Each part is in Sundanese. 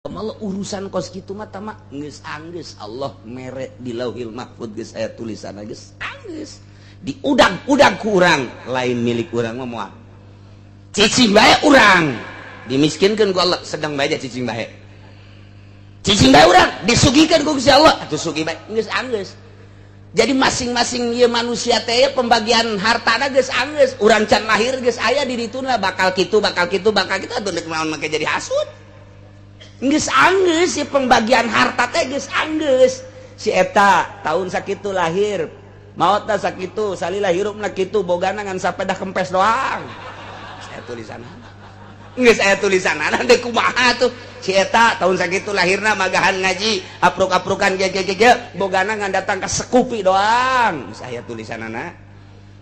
Malah urusan kos gitu mah tamak geus anggeus Allah mere di Lauhil Mahfuz geus aya tulisanna geus anggeus diudag-udag ku urang lain milik urang mah moal cicing bae urang dimiskinkeun ku Allah sedang bae cicing bae urang disugikeun ku Gusti Allah atuh sugi bae geus anggeus. Jadi masing-masing ieu manusia teh pembagian hartana geus anggeus urang can lahir geus aya di dituna bakal kitu atuh deuk naon make jadi hasud. Geus anggeus si pembagian harta teh geus anggeus si eta tahun sakitu lahir maotna sakitu salila hirupna kitu bogana ngan sapeda kempes doang saya tulisanna geus aya tulisanna teh kumaha tuh si eta tahun sakitu lahirna magahan ngaji apruk-aprukan ge bogana ngan datang ka sekupi doang geus aya tulisanana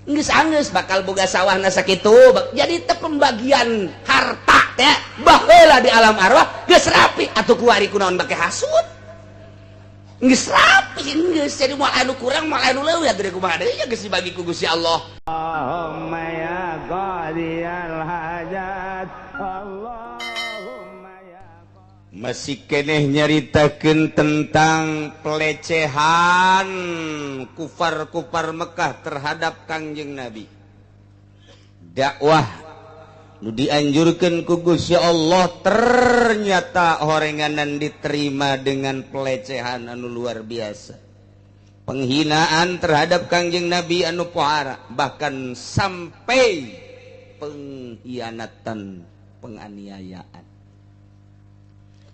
geus anggeus bakal boga sawahna sakitu jadi teh pembagian harta teh baheula di alam arwah geus rapi atuh kuari kunaon bake hasud geus rapi geus jadi moal anu kurang moal anu leuwih gede kumaha deui geus dibagi ku Gusti Allah. Allahumma ya qadiyal hajat Allahumma ya masih keneh nyaritakeun tentang pelecehan kufar-kufar Mekah terhadap Kangjeng Nabi. Dakwah nu dianjurkan ku Gusti Allah ternyata horenganan diterima dengan pelecehan anu luar biasa. Penghinaan terhadap Kangjeng Nabi anu pohara bahkan sampai pengkhianatan, penganiayaan.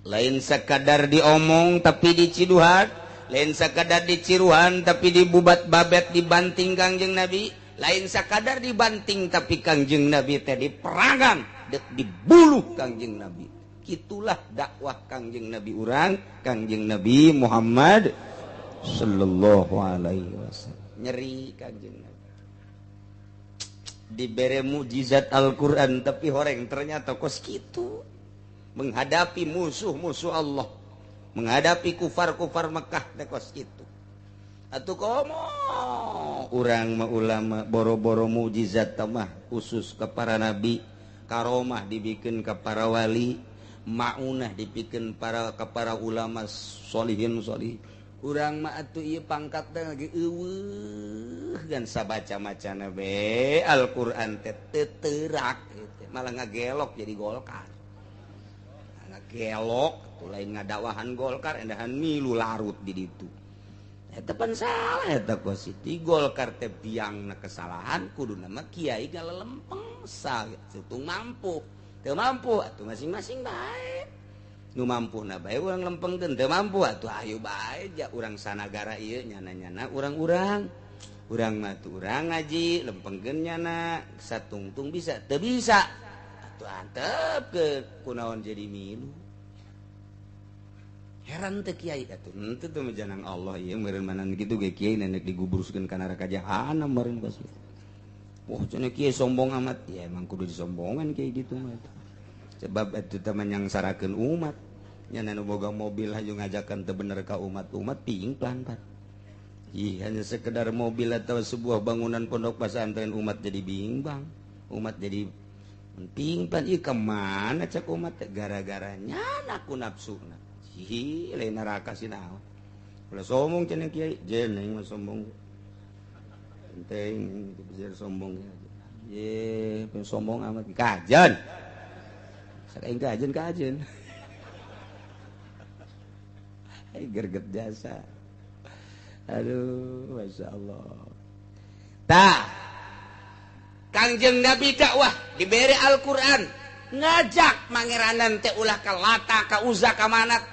Lain sakadar diomong tapi diciduhan, lain sakadar diciruhan tapi dibubat babet dibanting Kangjeng Nabi. Lain sakadar dibanting tapi Kangjeng Nabi teh diperangan dek dibuluh Kangjeng Nabi. Itulah dakwah Kangjeng Nabi urang Kangjeng Nabi Muhammad sallallahu alaihi wasallam. Nyeri Kangjeng Nabi dibere mukjizat Al-Qur'an tapi horeng ternyata kos kitu menghadapi musuh-musuh Allah, menghadapi kufar-kufar Mekah teh kos kitu. Atuh komo urang mah ulama boro-boro mukjizat mah khusus ka para nabi, karomah dibikeun ka para wali, maunah dipikeun ka para ulama sholihin sholih. Urang mah atuh ieu pangkatna lagi eueuh gan sabaca-macana be Al-Qur'an teh teu teurak malah ngagelok jadi Golkar. Ngagelok atuh lain ngadawahan Golkar endahan milu larut di ditu. Eta pan salah eta kositi Golkar teh biangna kesalahan kuduna mah kiai galelempeng satung mampu teu mampu atuh masing-masing bae nu mampuna bae urang lempengkeun teu mampu atuh ayo bae ja urang sanagara ieu nyana-nyana urang-urang urang mah tuh urang ngaji lempengkeun nyana satungtung bisa teu bisa atuh antepkeun kunaon jadi milu. Heran teh kiai atuh henteu teh janang Allah ieu meureun manan kitu ge kiai nenek diguburuskeun ka neraka jahanam meureun bos. Wah cenah kiai sombong amat ya emang kudu disombongan kiai ditu mah. Sebab atuh teh manyangsarakeun umat. Nya nu boga mobil hayu ngajakan teu bener ka umat-umat pingplan pan. Ih hanya sekedar mobil atau sebuah bangunan pondok pesantren umat jadi bimbang. Umat jadi pingplan ieu ka mana cak umat gara-gara nyana ku nafsuna. Hi, lain neraka sih naon. Kalau sombong cenah kiai, jeneng mah sombong. Penting bisa sombong. Ye, sombong amat kajen. Sakaing kajen. Ai gerget jasa. Aduh, Masya Allah. Tah. Kangjeng Nabi dakwah diberi Al-Qur'an, ngajak mangeranan teh ulah ka Lata, ka Uzza, ka Manat.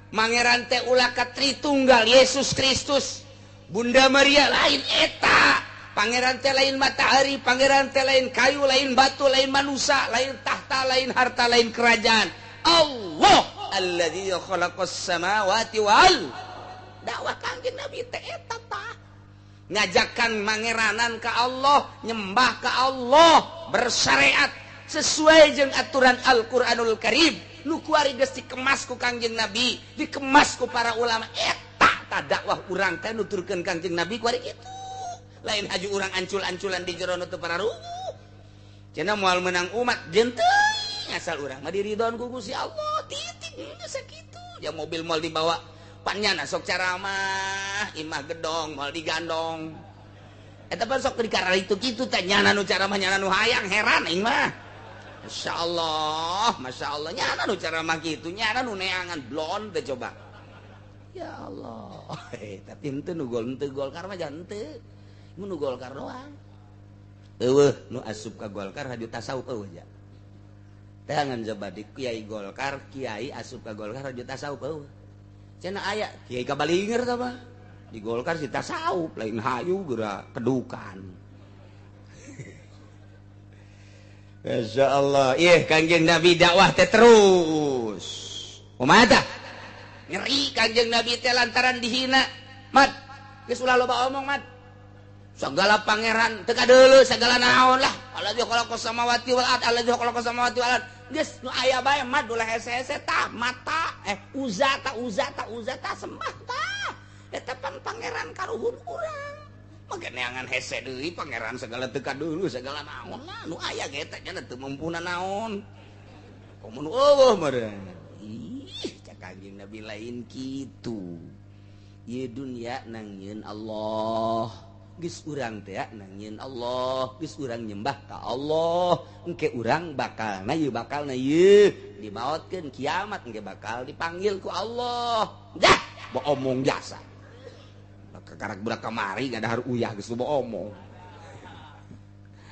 Mangeran teh ulah ka Tritunggal Yesus Kristus. Bunda Maria lain eta. Pangeran teh lain matahari, pangeran teh lain kayu, lain batu, lain manusia, lain tahta, lain harta, lain kerajaan. Allah alladzi khalaqas samawati wal. Dakwah Kangjeng Nabi teh eta tah. Ngajakan mangeranan ka Allah, nyembah ka Allah, bersyariat sesuai jeung aturan Al-Qur'anul Karim. Nu kuari geus dikemas ku Kangjeng Nabi, dikemas ku para ulama. Eta ta dakwah urang teh nuturkeun Kangjeng Nabi kuari kitu. Lain haju urang ancul-anculan di jero nu teu pararuh. Cenah moal menang umat jeung teu asal urang mah diridon ku Gusti Allah titik sakitu ya mobil mal dibawa pannyana sok caramah imah gedong mal digandong eta pan sok dikara itu kitu teh nyana nu caramah nyana nu hayang heran aing mah Masya Allah nyana nu caramah kitu nyana nu neangan blond teh coba ya Allah tapi henteu nu Golkar mah jangan henteu nu Golkar doang eueuh nu asup ka Golkar haju tasawuf eueuh ja jangan coba di Kiai Golkar Kiai asup ka Golkar haju tasawuf eueuh cenah aya Kiai kabalinger tah mah di Golkar si tasawuf lain hayu geura kedukan Masya Allah ih Kangjeng Nabi dakwah teh terus kumaha tah nyeri Kangjeng Nabi teh lantaran dihina mat geus ulah loba omong mat segala pangeran teu kadeuleu segala naon lah alladzi khalaqas samawati wal ard alladzi khalaqas samawati wal ard geus nu aya bae mah ulah hese-hese tah mata uza tah sembah tah eta pan pangeran karuhun urang make neangan hese deui pangeran segala teu kadeuleu segala naon lah nu aya ge teh nya teu mampuna naon komo nu eueuh meureun ih cak Kangjeng Nabi lain kitu ieu dunya nangieun Allah geus urang teh nangieun Allah geus urang nyembah ka Allah engke urang bakalna ieu dibaotkeun kiamat engke bakal dipanggil ku Allah dah bo omong jasa karak budak kamari ngadahar uyah geus bo omong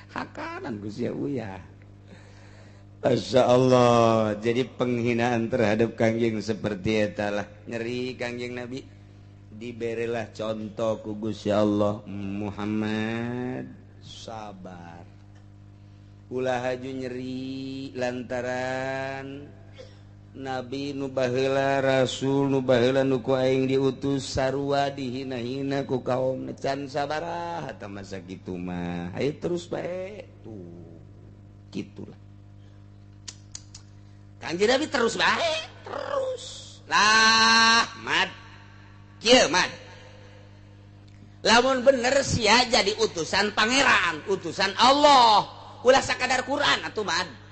hakanan geus ya uyah Masya Allah jadi penghinaan terhadap Kangjeng seperti eta lah nyeri Kangjeng Nabi diberilah contoh ku Gusti Allah Muhammad sabar ulah haju nyeri lantaran Nabi nu baheula Rasul nu baheula nu ku aing diutus sarua dihina-hina ku kaum can sabaraha tah masa kitu mah hayu terus bae tuh gitulah Kangjeng Nabi terus bae terus lah mad kieu mad lamun bener sia jadi utusan pangeran utusan Allah ulah sakadar Quran atuh mad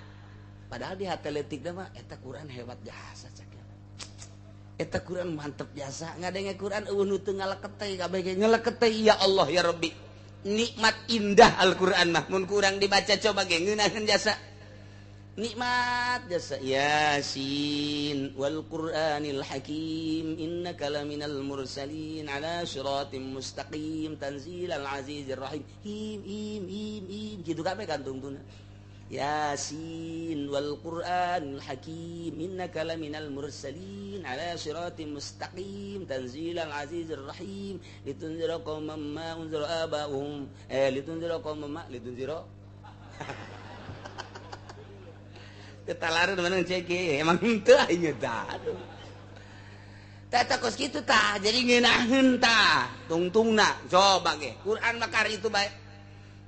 padahal di hateletik mah eta Quran hebat jasa cak eta Quran mantep jasa ngadenge Quran eueuh nu teu ngaleket teh kabeh ge ngaleket teh ya Allah ya Rabbi nikmat indah Al-Quran mah mun kurang dibaca coba ge ngeunaheun jasa nikmat jasa Yasin wal Qur'anil Hakim innaka laminal mursalin ala siratim mustaqim tanzilal azizir rahim him kitu kabeh kantungtuna Yasin wal Qur'anil Hakim innaka laminal mursalin ala siratim mustaqim tanzilal azizir rahim litunzira qauman ma unzira abahum litunzira qauman ma litunzira ketalaran mana cek emang henteu aing tah aduh tah kos kitu tah jadi ngeunaheun tah tungtungna coba ge Quran bakar itu bae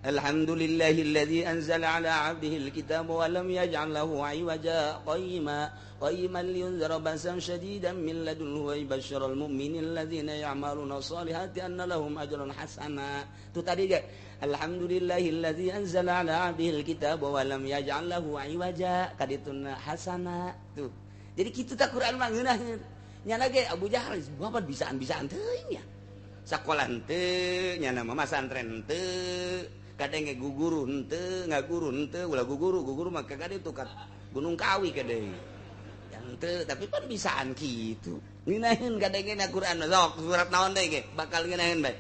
alhamdulillahilladzi anzala ala 'abdihil kitaba wa lam yaj'al lahu 'iwaja qayyiman liyunzira ba'san shadidan min ladunhu wa yubashshiral mu'minina alladzina ya'maluna shalihati anna lahum ajran hasana tu tadi ge alhamdulillahilladzi anzala ala 'abdihil kitaba wa lam yaj'al lahu 'iwaja kadituna hasana tuh jadi kitu tah Quran mah ngeunaheun nya ge Abu Jahal bapak bisaan-bisaan teuing ya sakola henteu nya mah masantren henteu kadang guguru henteu ngaguru henteu ulah guguru mah kagade tukar Gunung Kawi kadang yang henteu tapi pan bisaan kitu ngeunaheun kadangna Quran sok surat naon deui ge bakal ngeunaheun bae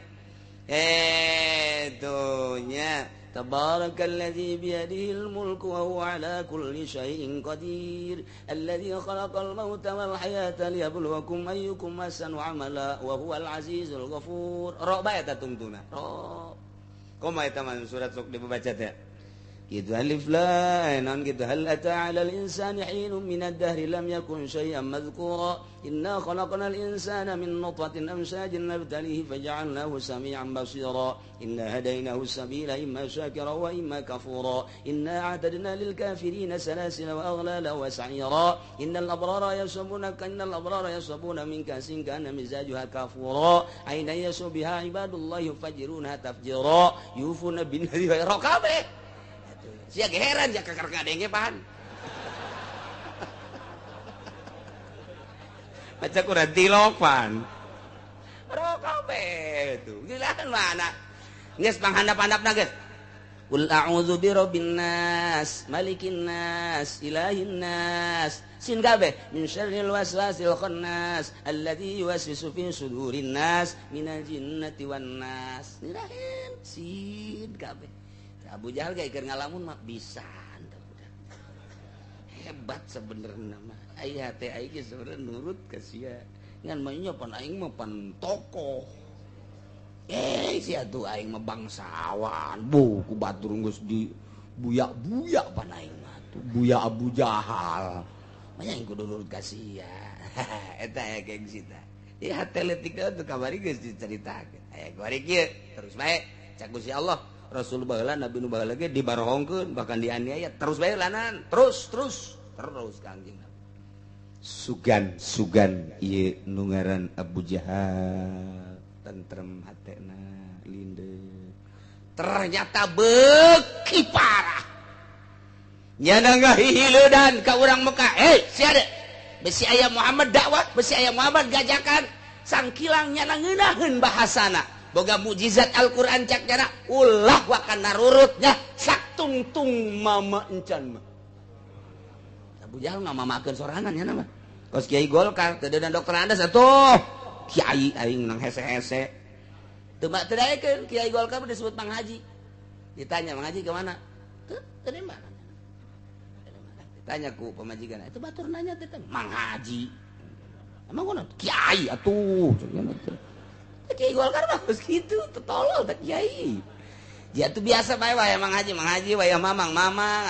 nya tabarakalladzi biyadihil mulku wa huwa ala kulli syai'in qadir alladzi khalaqal mauta wal hayata liyabluwakum ayyukum ahsanu amala wa huwal azizul ghafur ro bae ta tungtuna ro komaha eta mah surat sok dibaca teh gitu alif lam non gitu hal ata 'alal insani hinun minad dahri lam yakun syai'an madhkura inna khalaqnal insana min nutfatin amshajin nabtalihi faj'alnahu sami'an basira inna hadaynahu sabila imma syakira wa imma kafura inna a'tadna lil kafirina salasila wa aghlala wa sa'ira innal abrara yashrabuna min kasin kana mizajuha kafura aina yasbiha ibadullahi yufajjiruna tafjira yufuna bin nadhi wa rakabe sia ge heran ja kakar kadenge pan Maca Quran tilopan. Kabeh tuh. Gilaan mana? Geus panghandap-handapna geus. Qul a'udzu birabbin nas, malikin nas, ilahin nas. Sin kabeh min syarril waswasil khannas alladzi yuwaswisu fi sudurin nas minal jinnati wan nas. Nirahin sin kabeh. Abu Jahal ge keur ngalamun mah bisa. Hebat sebenarnya mah. Aya teh aing ge sebenarnya nurut ka sia. Ngan mah pan aing mah pan tokoh. Sia tuh aing mah bangsawan. Ku batur geus di buyak-buyak pan aing mah tuh. Buyak Abu Jahal. Mah aing kudu nurut ka sia. Eta aya gengsi tah. Ieu hateletik teh kamari geus dicaritakeun. Aya kamari kieu terus bae cak Gusti Allah. Rasul baheula Nabi nu baheula ge dibarohongkeun bahkan dianiaya terus bae lanan terus Kangjeng Nabi. Sugan ieu nu ngaran Abu Jahal tentrem hatena lindeu. Ternyata beuki parah. Nyana ngahihileudan ka urang Mekah. Sia de. Besi aya Muhammad dakwah, besi aya Muhammad gajakan sangkilang nyana ngeunaheun bahasana. Boga mujizat Al-Quran cak jana ulah wakan narurutnya sak tungtung mama encan mah. Abu Jahal ngamamakeun sorangan ya nama. Kos Kiai Golkar teu dan dokter Andes atuh. Kiai aing nang hese-hese. Teu mak teu daekeun Kiai Golkar disebut Mang Haji. Ditanya Mang Haji ke mana? Teu dari mana? Ditanya ku pamajikan, itu batur nanya teh Mang Haji. Emang kunaon? Kiai atuh. Kiai Golkar bagus gitu, tolol tak Kiai. Dia tuh biasa bae Mang Haji, wayah mamang,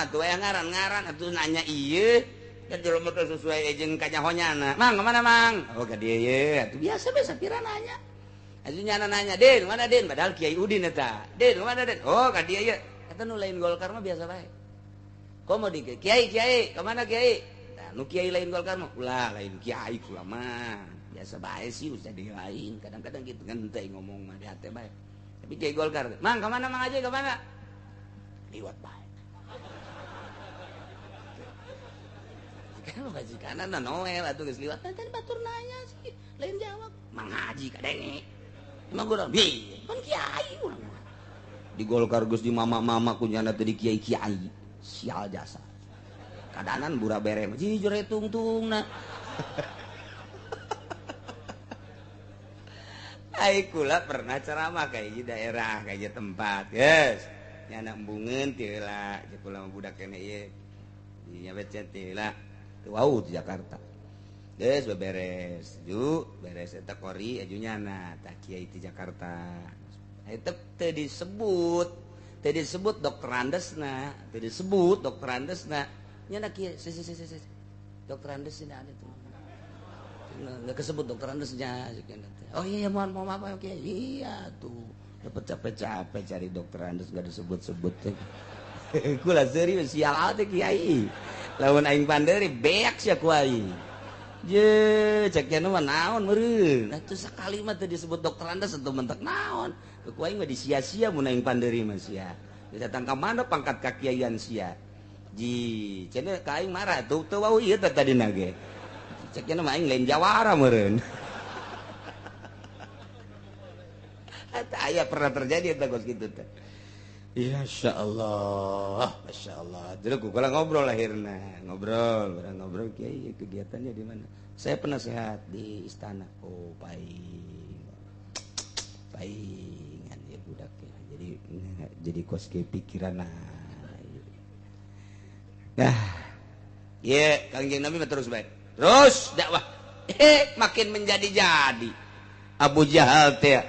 atuh wayah ngaran, atuh nanya ieu. Dan jelema teh sesuai jeung kanyahonyana. Mang, kemana Mang? Oh ka dieu ye, atuh biasa sapira nanya. Atuh nyana nanya, "Den, mana Den?" Padahal Kiai Udin eta. "Den, kemana Den?" Oh ka dieu ye. Eta nu lain Golkar mah biasa bae. Komo di Kiai, kemana Kiai? Nah, nu Kiai lain Golkar mah ulah lain Kiai kula mah. Biasa bae sih usah dilain, kadang-kadang gitu kan teh ngomong mah di hate bae. Tapi Kiai Golkar, "Mang, kemana Mang Haji, kemana?" Liwat bae. Kan majikanan na Noel atuh geus liwat, tadi batur nanya sih, lain jawab. Mang Haji kadenge. Emang gua bi, kan Kiai urang mah. Di Golkar geus di mama-mama kunyana teh di Kiai-kiai. Sial jasa. Kadanan bura bere mah jujur tungtungna. Ai kula pernah ceramah kayak di daerah kayak tempat, guys. Nyana embungeun teu heula, jeung kula mah budak keneh ieu. Nya becet teu heula. Teu wau di Jakarta. Geus beberes, beres eta kori aju nyana tah kiai di Jakarta. Eta teu disebut dokter Andesna, Nyana kieu, dokter Andesna ada tuh. Nggak kesebut dokter Andesnya. Oh iya mohon maaf oke. Iya tuh dapat capek-capek cari dokter Andes nggak disebut-sebut. Kula serius sial teh Kiai. Lamun aing panderi beak sia ku aing. Je cek nya mah naon meureun. Atuh sakali mah teu disebut dokter Andes atuh mentek naon. Ku aing mah disia-sia mun aing panderi mah sia. Datang ka mana pangkat kakiaian sia. Ji cenah ka aing marah tuh teu wau ieu teh tadina ge. Ceknya mah aing lain jawara meureun. Eta aya pernah terjadi eta kos kitu teh. Masyaallah. Jadi kula ngobrol lahirna, ngobrol Kiai kegiatannya di mana? Saya penasehat di istana. Oh, paingan ya budak ya. Jadi kos ke pikiran nah. Kangjeng Nabi mah terus baik. Terus dakwah makin menjadi-jadi. Abu Jahal teh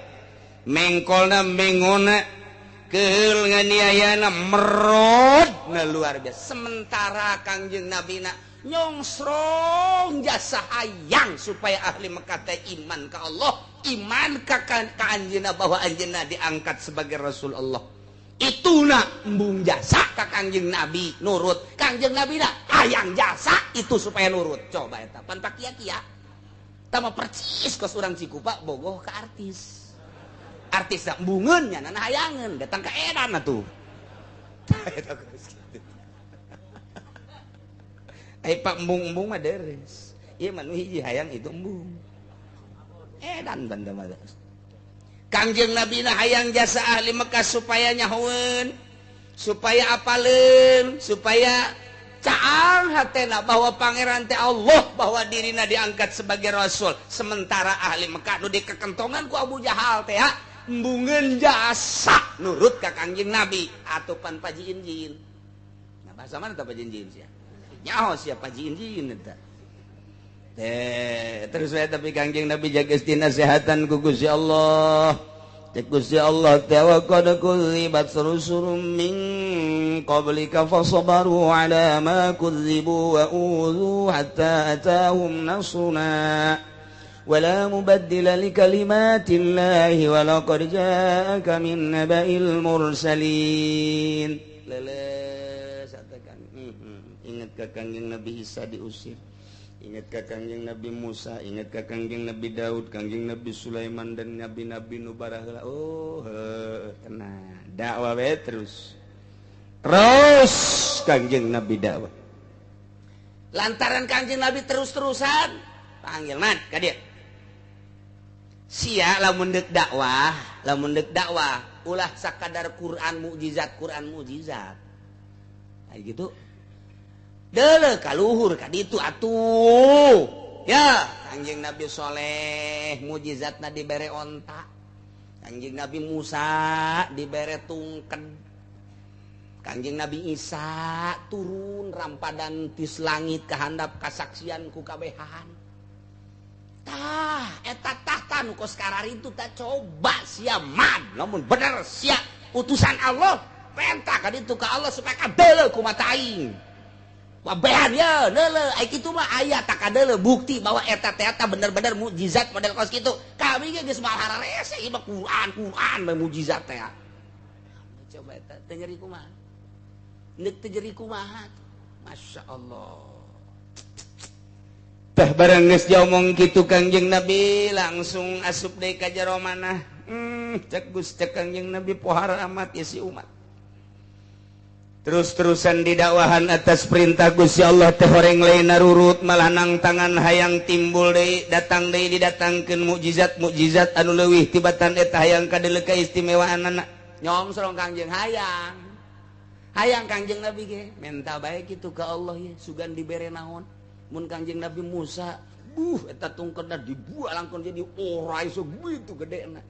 mengkolna mengona keul nganiayana merod na luar biasa. Sementara Kangjeng Nabi na nyongsrong jasa hayang supaya ahli Mekah teh iman ka Allah, iman ka anjeunna bahwa anjeunna diangkat sebagai Rasul Allah. Ituna embung jasa ka Kangjeng Nabi nurut. Kangjeng Nabi na hayang jasa itu supaya nurut. Coba eta pan pakia-kia. Tama percis kos urang Cikupa bogoh ka artis. Artis da embungeun nya na hayangeun datang ka edan atuh. Ai pak embung-embung mah deres. ieu mah nu hiji hayang itu embung edan banda mah Kangjeng Nabi na hayang jasa ahli Mekah supaya nyahoeun supaya apaleun supaya caang hatena bahwa pangeran teh Allah bahwa dirina diangkat sebagai rasul sementara ahli Mekah nu dikekentongan ku Abu Jahal teh embungeun jasa nurut ka Kangjeng Nabi atupan Paji Injin nah bahasa mana teh Paji Injin sia nyaho sia Paji Injin eta terus saya tapi Kangjeng Nabi jaga nasihatan ku Gusti Allah Gusti Allah wa qad kudzibat rusulun min qablika fasabaru ala ma kudzibu wa udhu hatta atahum nasruna wala mubaddila likalimatillah wa laqad ja'aka min naba'il mursalin leles katakan ingat ka Kangjeng Nabi Isa diusir ingat ka Kangjeng Nabi Musa, ingat ka Kangjeng Nabi Daud, Kangjeng Nabi Sulaiman dan nabi-nabi nu baraheula. Oh, tenang. Dakwah we terus. Terus Kangjeng Nabi dakwah. Lantaran Kangjeng Nabi terus-terusan panggil man ka dieu. Sia lamun deuk dakwah, ulah sakadar Quran mukjizat. Kayak gitu. Dele kaluhur kaditu atuh ya Kangjeng Nabi Soleh mujizatna dibere onta Kangjeng Nabi Musa dibere tungked Kangjeng Nabi Isa turun rampadan tis langit kahandap kasaksian ku kabehan eta nu kos kararitu tah coba sia man lamun bener sia utusan Allah perintah kaditu ka Allah supaya kadeuleu ku mata aing wabehan ya neule ai kitu mah aya tak kadeuleu bukti bahwa eta teh bener-bener mukjizat model kos kitu kami ge geus mahara rese ieu mah Quran mah mukjizat teh coba eta teh nyeri kumaha neuk teh nyeri kumaha masyaallah teh bareng geus diomong kitu Kangjeng Nabi langsung asup deui ka jero manah cek Kangjeng Nabi pohara amat ya si umat terus-terusan didakwahan atas perintah Gusti Allah teh horeng lain narurut malah nang tangan hayang timbul deui datang deui didatangkeun mukjizat anu leuwih tibatan eta hayang kadeuleu kaistimewaanna nyong sareng Kangjeng hayang Kangjeng Nabi ge menta bae kitu ka Allah ye sugan dibere naon mun Kangjeng Nabi Musa eta tungkedna dibualangkeun jadi orai sagitu gedena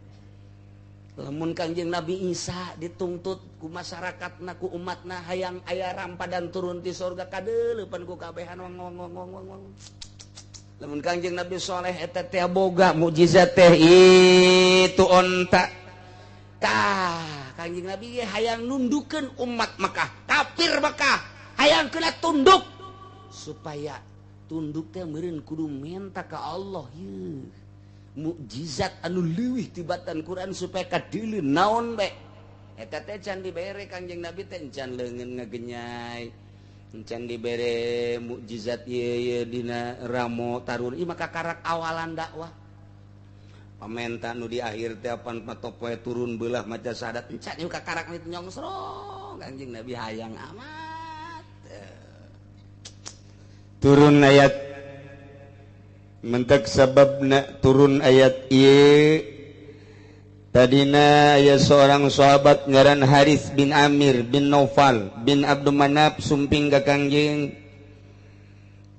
lamun Kangjeng Nabi Isa dituntut ku masyarakatna ku umatna hayang aya rampadan turun ti surga kadeuleupan ku kabehan wong lamun Kangjeng Nabi Soleh eta teh boga mukjizat teh itu onta tah Kangjeng Nabi hayang nundukeun umat Mekah kafir Mekah hayang kena tunduk supaya tunduk teh meureun kudu menta ka Allah ye mukjizat anu leuwih tibatan Quran supaya kadeuleu naon bae eta teh can dibere Kangjeng Nabi teh can leungeun ngagenyai can dibere mukjizat ieu dina ramo tarun ieu mah kakarak awalan dakwah pamenta nu di akhir teh pan patopoe turun beulah maca syahadat can ieu kakarak itu nyongsrong Kangjeng Nabi hayang amat turun ayat mentak sababna turun ayat ieu tadina aya seorang sahabat ngaran Harits bin Amir bin Naufal bin Abdul Manaf sumping ka Kangjeng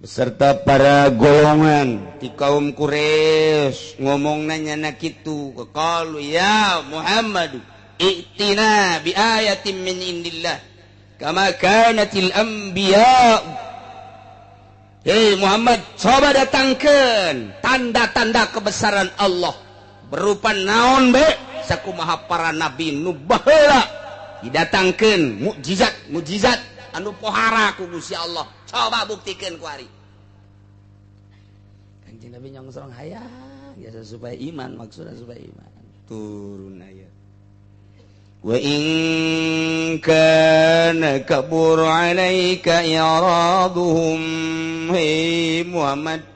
beserta para golongan di kaum Quraisy ngomong nanya kitu qalu ya Muhammad i'tina bi ayatin min indillah kama kanatil anbiya. Hei Muhammad, coba datangkan tanda-tanda kebesaran Allah berupa naon be sakumaha para nabi nu baheula didatangkeun mukjizat anu pohara ku Gusti Allah coba buktikeun ku ari Kanjeng Nabi nyongsrong hayang ya supaya iman maksudna supaya iman turun ayat wa in kana kabur alaika iraduhum hei Muhammad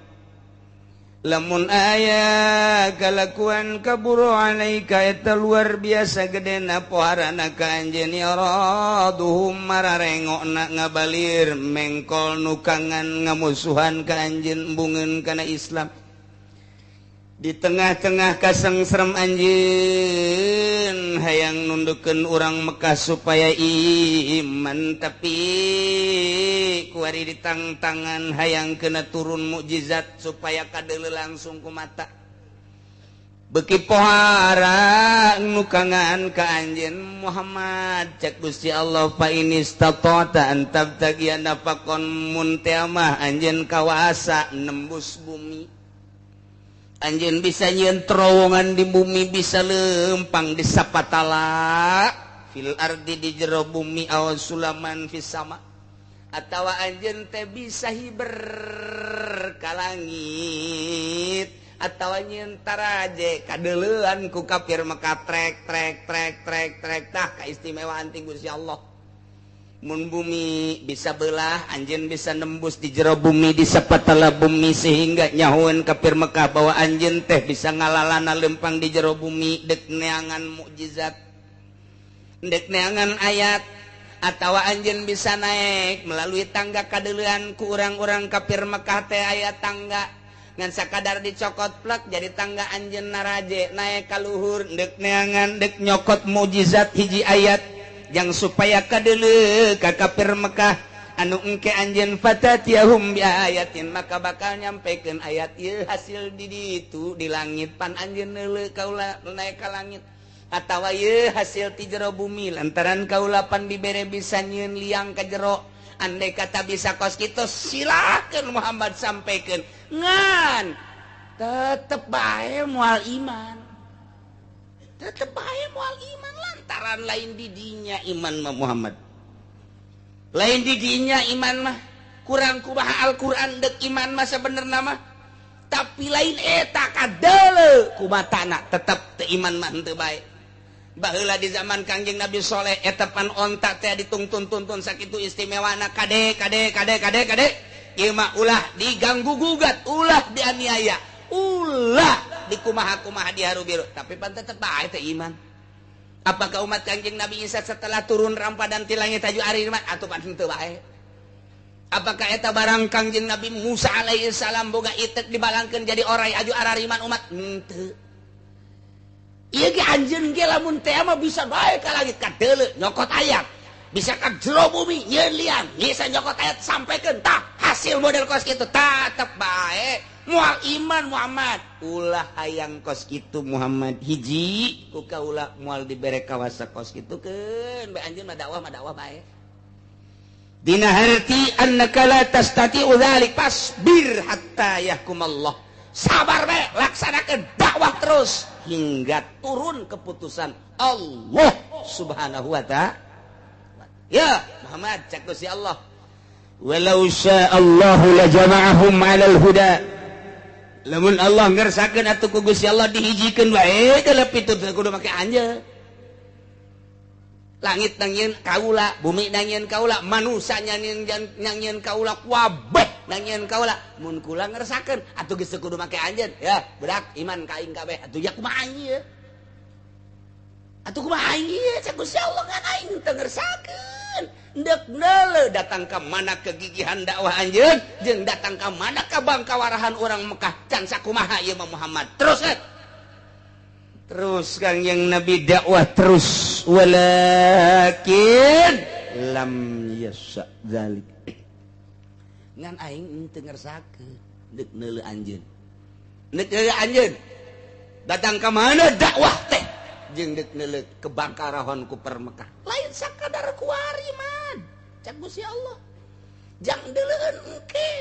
lamun aya kalakuan kaburu alaika eta luar biasa gedena poharana ka anjeun ya raduhum mararengokna ngabalir mengkol nukangan ngamusuhan ka anjeun embungeun kana Islam di tengah-tengah kasengserem anjeun hayang nundukeun urang Mekah supaya iman tapi kuari ditangtangan hayang kena turun mukjizat supaya kadele langsung ku mata beki pohara nukangan ka anjeun Muhammad cek Gusti Allah fa inistata'ta an tabtaghiya nafaqan muntiamah anjeun kawasa nembus bumi anjeun bisa nyieun terowongan di bumi bisa lempang di sapatala fil ardi di jero bumi aw sulaman fis sama atawa anjeun teh bisa hiber ka langit atawa nyieun taraje kadeuleun ku kafir Mekah trek tah kaistimewaan ti Gusti Allah mun bumi bisa belah anjeun bisa nembus di jero bumi di sapatala bumi sehingga nyahoeun kafir Mekah bahwa anjeun teh bisa ngalalana lempang di jero bumi dek neangan mukjizat dek neangan ayat atawa anjeun bisa naik melalui tangga kadeulean ku urang-urang kafir Mekah teh aya tangga ngan sakadar dicokot plek jadi tangga anjeun naraje naik ka luhur dek neangan dek nyokot mukjizat hiji ayat yang supaya kadele ka kafir Mekah anu engke anjeun fatatiyahum bi ayatin maka bakal nyampekeun ayat ieu hasil di ditu di langit pan anjeun neuleuh kaula naik ka langit atawa ieu hasil ti jero bumi lantaran kaula pan dibere bisa nyieun liang ka jero andai kata bisa kos kitu silakeun Muhammad sampekeun ngan tetep bae moal iman tetep bae moal iman lantaran lain didinya iman mah Muhammad lain didinya iman mah kurang kumaha Al-Qur'an dek iman mah sabenerna mah tapi lain eta kadele kumatana tetep teu iman mah henteu bae baheula di zaman Kangjeng Nabi Soleh eta pan onta teh ditungtun-tuntun sakitu istimewana kade ieu mah ulah diganggu gugat ulah dianiaya ulah dikumaha-kumaha diharu-biru tapi pan tetep bae teh iman. Apakah umat Kangjeng Nabi Isa setelah turun rampa dan tilangnya taju ari iman atuh pan henteu bae. Apakah eta barang Kangjeng Nabi Musa alaihi salam boga itek dibalangkeun jadi orai aju arariman umat henteu. Ieu ge anjeun ge lamun teh mah bisa bae ka langit kadeuleu nyokot ayat. Bisa ka jero bumi nyieun liang, bisa nyokot ayat sampekeun tah hasil model kos kitu tetep bae. Mual iman Muhammad ulah hayang kos kitu Muhammad hiji ku kaula mual dibere kawasa kos kitu keun bae anjeun mah dakwah bae dina harti annaka la tastati'u dzalik fasbir hatta yahkumallah sabar bae laksanakeun dakwah terus hingga turun keputusan Allah Subhanahu wa ta'ala ya Muhammad cak Gusti Allah walau sya'allahu la jama'ahum 'alal huda lamun Allah ngersakeun atuh ku Gusti Allah dihijikeun wae geuleuh pitutur kudu make anjeun. Langit nangieun kaula, bumi nangieun kaula, manusia nangieun kaula, kabeh nangieun kaula. Mun kula ngersakeun atuh geus kudu make anjeun. Ya, budak iman ka aing kabeh. Atuh ya kumaha ieu? Atuh kumaha ieu? Cak Gusti Allah ngan aing teu ngersakeun. Dek neuleuh datang ka mana kegigihan dakwah anjeun jeung datang ka mana ka bangkawarahan urang Mekah can sakumaha ieu mah Muhammad terus Kangjeng Nabi dakwah terus walakin lam yasa dzalik ngan aing teu ngersakeun dek neuleuh anjeun datang ka mana dakwah teh jeung dek neuleuh ke bangkarahan ku per Mekah lain sakadar kuari man cak Gusti Allah jang deuleueun engke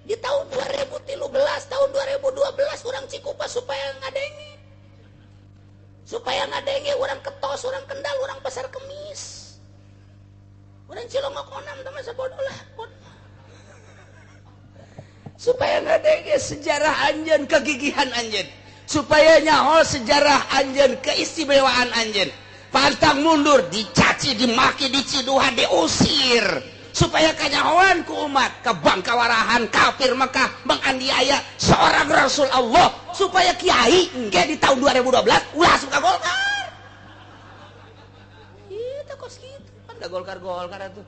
di tahun 2013 tahun 2012 urang Cikupa supaya ngadenge urang Ketos urang Kendal urang Pasar Kemis urang Cilongok Onam teh masa bodoh lah supaya ngadenge sejarah anjeun kegigihan anjeun supaya nyaho sejarah anjeun keistimewaan anjeun pantang mundur dicaci dimaki diciduhan diusir supaya kanyahoan ku umat kebangkawarahan kafir Mekah menganiaya seorang Rasul Allah supaya kiai engke di tahun 2012 ulah suka Golkar. Itu kos gitu kan da Golkar atuh.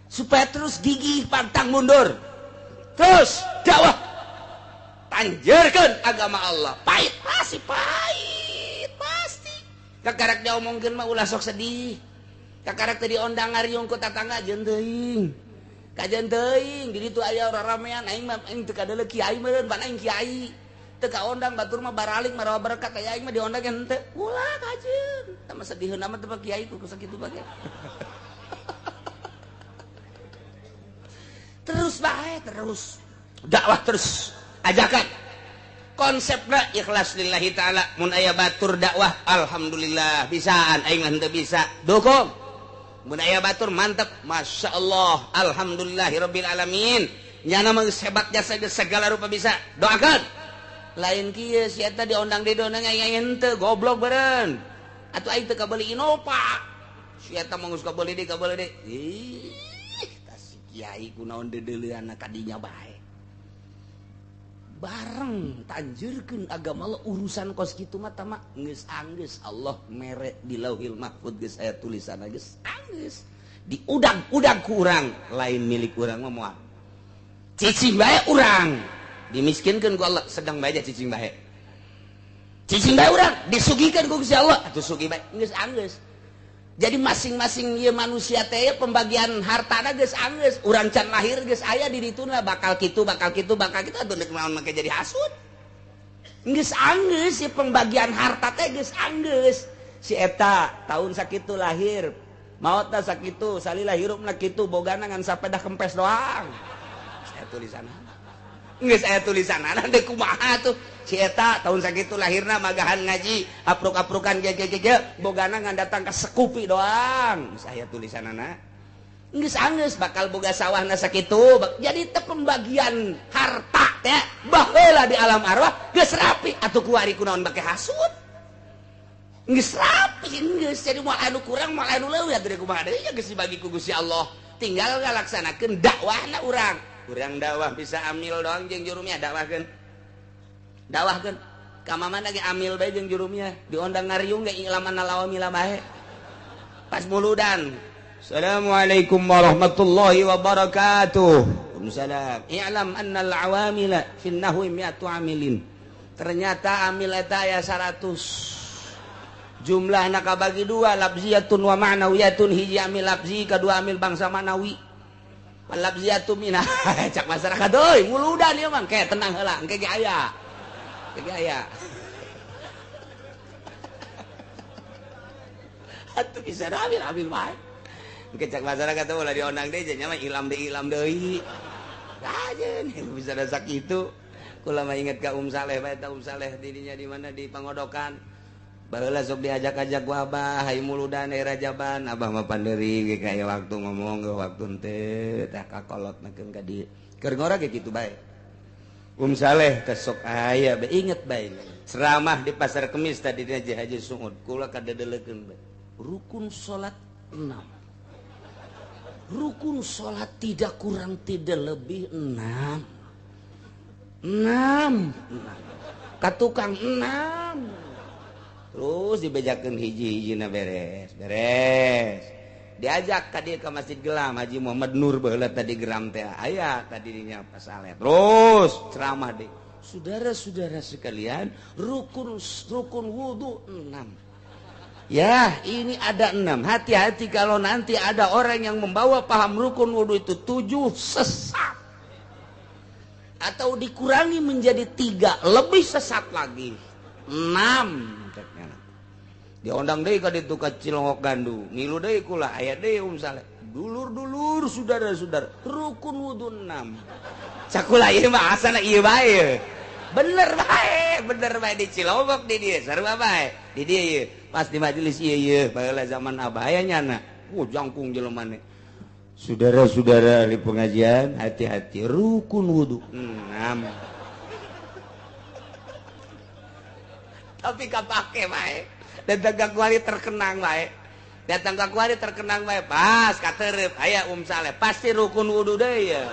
Supaya terus gigih pantang mundur. Terus dakwah tanjurkeun agama Allah. Pahit pasti pahit pasti. Kakarak diomongkeun mah ulah sok sedih. Kakarak tadi ondang ngariung ku tatangga jeung teuing. Kajen teuing di ditu aya ramean aing mah aing teu kadeuleuk kiai meureun ban aing kiai. Teu kaondang batur mah baralik marawa berkat aya aing mah diondang henteu. Ulah kajeun. Tah sedihieun amat teh kiai ku sakitu bae. Terus bae terus dakwah terus ajakan konsepna ikhlas lillahi ta'ala mun aya batur dakwah alhamdulillah bisaan aing mah henteu bisa dukung mun aya batur mantep masyaallah alhamdulillahirabbil alamin nyana mah hebat jasa segala rupa bisa doakeun lain kieu si eta diondang di dona aya henteu goblok beureun atuh aing teu kabeuli Innova si eta mah geus kabeuli deui kiai kunaon dedeleuan kadinya bae bareng tanjurkeun agama Allah urusan kos kitu mah tama geus anggeus Allah mere di Lauhil Mahfuz geus aya tulisanna geus anggeus di udag-udag ku urang lain milik urang mah moal cicing bae urang dimiskinkeun ku Allah sedang bae cicing bae urang disugikeun ku Gusti Allah atuh sugih bae geus anggeus. Jadi masing-masing ieu manusia teh pembagian hartana geus anggeus. Urang can lahir geus aya di dituna bakal kitu atuh deuk naon make jadi hasud. Geus anggeus si pembagian harta teh geus anggeus. Si eta tahun sakitu lahir, maotna sakitu, salila hirupna kitu, bogana ngan sapeda kempes doang. Saya tulisanna. Geus aya tulisanna teh kumaha tuh. Si eta tahun sakitu lahirna magahan ngaji apruk-aprukan gege bogana ngan datang ke sekupi doang saya tulisanana geus anggeus bakal boga sawahna sakitu jadi teh pembagian harta teh baheula di alam arwah geus rapi atuh kuari kunaon bake hasud geus rapi geus jadi moal anu kurang moal anu leuwih atuh kumaha deui geus dibagi ku Gusti Allah tinggal ngalaksanakeun dakwahna urang dakwah bisa amil doang jeung jurumnya dakwahkeun ka mamana ge amil bae jeung jurumnya diondang ngariung ge ilamanna lawamila bae pas muludan assalamualaikum warahmatullahi wabarakatuh waalaikumsalam i'lam annal awamila fin nahwi mi'atu amilin ternyata amil eta aya 100 jumlahna kabagi dua labziyatun wa ma'nawiyatun hiji amil labzi kadua amil bangsa manawi labziyatu minah cak masyarakat euy muludan ieu mah ke tenang heula engke ge aya gaya atuh bisa ambil bae kecak masyarakat teh ulah diondang deui nya mah ilam deui ajeun bisa da sakitu kula mah inget ka Saleh bae ta Saleh didinya di mana di Pangodokan baheula sok diajak-ajak ku Abah hayu muludan Rajaban Abah mah pandeuring ge kaya waktu ngomong ge waktu teu tah kakolotnakeun ka dieu keur ngora ge kitu bae Saleh kesok aya be inget bae ceramah di pasar Kemis tadi di Haji Sungud kula kadedelekeun bae rukun salat 6 rukun salat tidak kurang tidak lebih 6 katukang 6 terus dibejakeun hiji-hijina beres diajak tadi ke Masjid Gelam Haji Muhammad Nur baheula tadi geram teh aya tadi dinya pas Saleh terus ceramah deh saudara-saudara sekalian rukun wudu 6 ya ini ada 6 hati-hati kalau nanti ada orang yang membawa paham rukun wudu itu 7 sesat atau dikurangi menjadi 3 lebih sesat lagi 6 diondang deui ka ditu ka Cilongok Gandu ngilu deui kula aya deui Saleh dulur-dulur saudara-saudara rukun wudu 6 cakula ieu mah asana ieu bae bener bae di Cilongok di dieu sarua bae di dieu pas di majelis ieu baheula zaman Abah aya nyana jangkung jelemane saudara-saudara di pengajian hati-hati rukun wudu 6 tapi kapake bae dan tegak kuali terkenang bae datang ka kuari terkenang bae pas katerep aya Saleh pasti rukun wudu deui ya.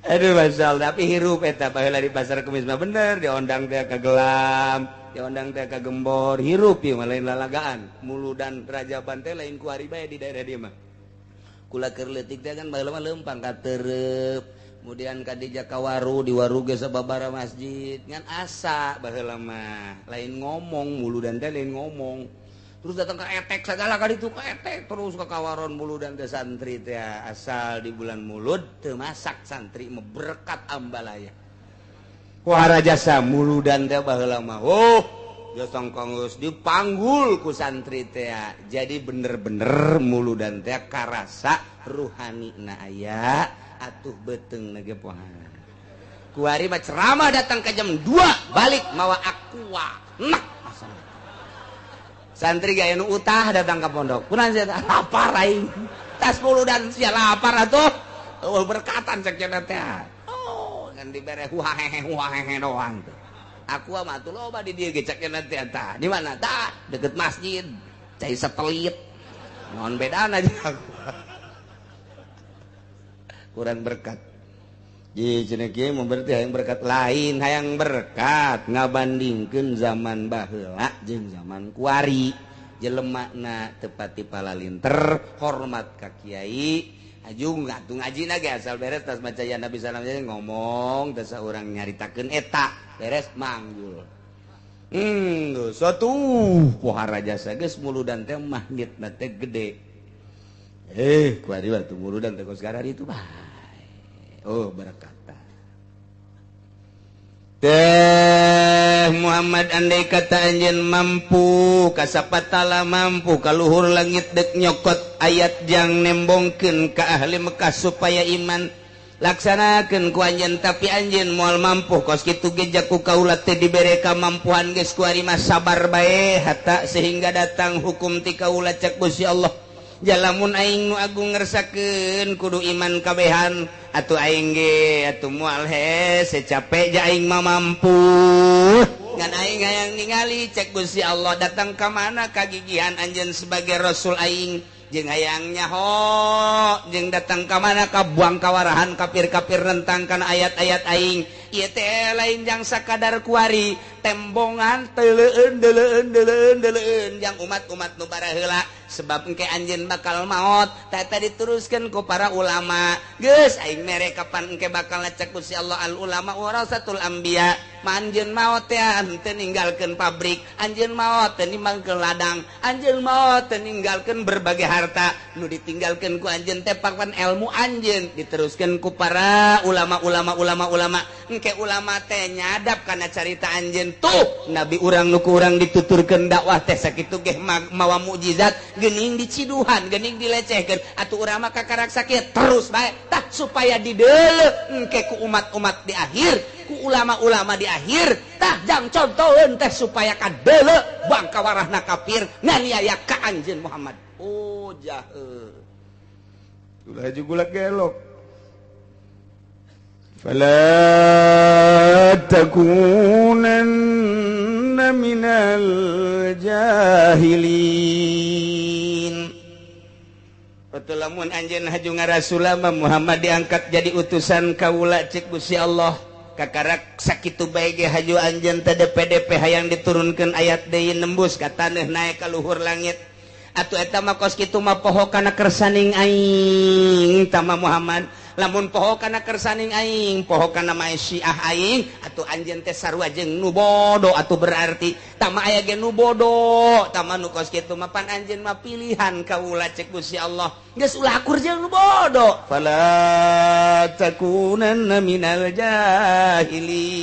Aduh masya Allah, tapi hirup eta baheula di pasar Kemis mah bener, diondang teh ka gelam, diondang teh ka gembor, hirup ieu mah lain lalagaan. Muludan Rajaban teh lain kuari bae di daerah dieu mah. Kula keur leutik teh kan baheula mah leumpang ka teureup, kemudian ka di Jakawaru, di waru ge sababaraha masjid, ngan asa baheula mah. Lain ngomong, muludan teh lain ngomong. Terus datang ke etek segala kali itu ke etek terus ke kawaron mulu dan ke santri teh asal di bulan Mulud teu masak santri mah berkat ambalaya. Kuara jasa mulu dan teh baheula mah jasa geus dipanggul ku santri teh jadi bener-bener mulu dan teh karasa ruhanina aya atuh beuteung na ge pohonan. Kuari mah ceramah datang ke jam 2 balik mawa aqua. Nah santri gaya nu utah datang ke pondok kunaon sia lapar aing tas mulu dan sia lapar atuh berkatan cek cenah teh kan dibere huahehe doang tuh aku mah atuh loba di dieu ge cek cenah teh tah di mana tah deket masjid cai satelit naon bedana jeung aku kurang berkat. Jadi cenah kieu mah berarti hayang berkat lain, hayang berkat ngabandingkeun zaman baheula jeung zaman kuari. Jelemana teu pati palalinter, hormat ka kiai, ajung atuh ngajina ge asal beres tas maca ya Nabi sallallahu alaihi wasallam ngomong teu saurang nyaritakeun eta, beres manggul. Suatu pohara jasa geus muludan teh magnetna teh gede. Kuari waktu muludan teh kos garari itu bae. Berkata teh Muhammad andai kata anjeun mampu kasapatala mampu kaluhur langit dek nyokot ayat jang nembongkeun ka ahli Mekah supaya iman laksanakeun ku anjeun tapi anjeun moal mampu kos kitu ge jaku kaula teh dibere kamampuan geus kuari mah sabar bae hatta sehingga datang hukum ti kaula cek Gusti Allah. Jalamun aing nu agung ngersakeun kudu iman kabehan atuh aing ge atuh moal secapek ja aing mah mampu ngan aing hayang ningali cek Gusti Allah datang ka mana kagigihan anjeun sebagai rasul aing jeung hayang nyaho jeung datang ka mana ka buang kawarahan kafir-kafir nentang kana ayat-ayat aing ieu teh lain jang sakadar kuari tembongan teleueun yang umat-umat nu baraheula sebab engke anjeun bakal maot tata diteruskeun ku para ulama geus aing mere kapan engke bakal ngecek Gusti Allah al ulama warasatul anbiya anjeun maot teh henteu ninggalkeun pabrik anjeun maot teh ninggalkeun ladang anjeun maot teh ninggalkeun berbagai harta nu ditinggalkeun ku anjeun teh papan ilmu anjeun diteruskeun ku para ulama engke ulama teh nyadap kana carita anjeun tuh nabi urang nu ku urang dituturkeun dakwah teh sakitu ge mawa mukjizat geuning diciduhan geuning dilecehkeun atuh urang mah kakaraksa kieu terus bae tah supaya dideuleu engke ku umat-umat di akhir ku ulama-ulama di akhir tah jang contoheun teh supaya kadeuleu bang kawarahna kafir nganiaya ka anjeun Muhammad jaheuh ulah haju gulak gelok fala takunanna minal jahilin. Betul lamun anjeun haju ngarasula Muhammad diangkat jadi utusan kaula cek Gusti Allah kakarak sakitu bae ge haju anjeun teh DP hayang diturunkeun ayat deui nembus ka taneuh naek ka luhur langit atuh eta mah kos kitu mah poho kana kersaning aing tama Muhammad lamun poho kana kersaning aing poho kana Syiah aing atuh anjeun teh sarua jeung nu bodo atuh berarti tama aya ge nu bodo tama nu kos kitu mah pan anjeun mah pilihan kaula cek Gusti Allah geus ulah akur jeung nu bodo fala takunanna minal jahilin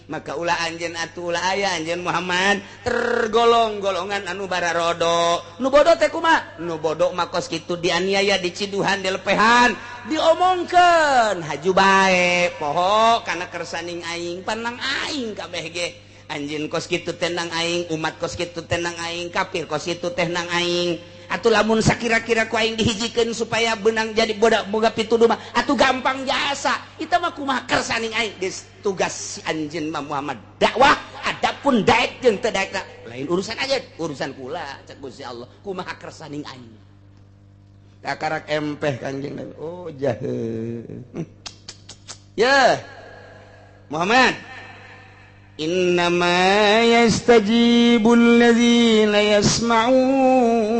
maka ulah anjeun atuh ulah aya anjeun Muhammad tergolong-golongan anu bararodo nu bodo teh kumaha nu bodo mah kos kitu dianiaya diciduhan dilepehan diomongkeun haju bae poho kana kersaning aing panang aing kabeh ge anjeun kos kitu teh nang aing umat kos kitu teh nang aing kafir kos kitu teh nang aing atuh lamun sakira-kira ku aing dihijikeun supaya benang jadi boga pituduh mah atuh gampang jasa eta mah kumaha kersaning aing geus tugas si anjeun mah Muhammad dakwah adapun daek jeung teu daek lain urusan aja, urusan kula cek Gusti Allah kumaha kersaning aing kakarak empeh Kangjeng Nabi oh jahe ya Muhammad innama yastajibul ladzina yasma'un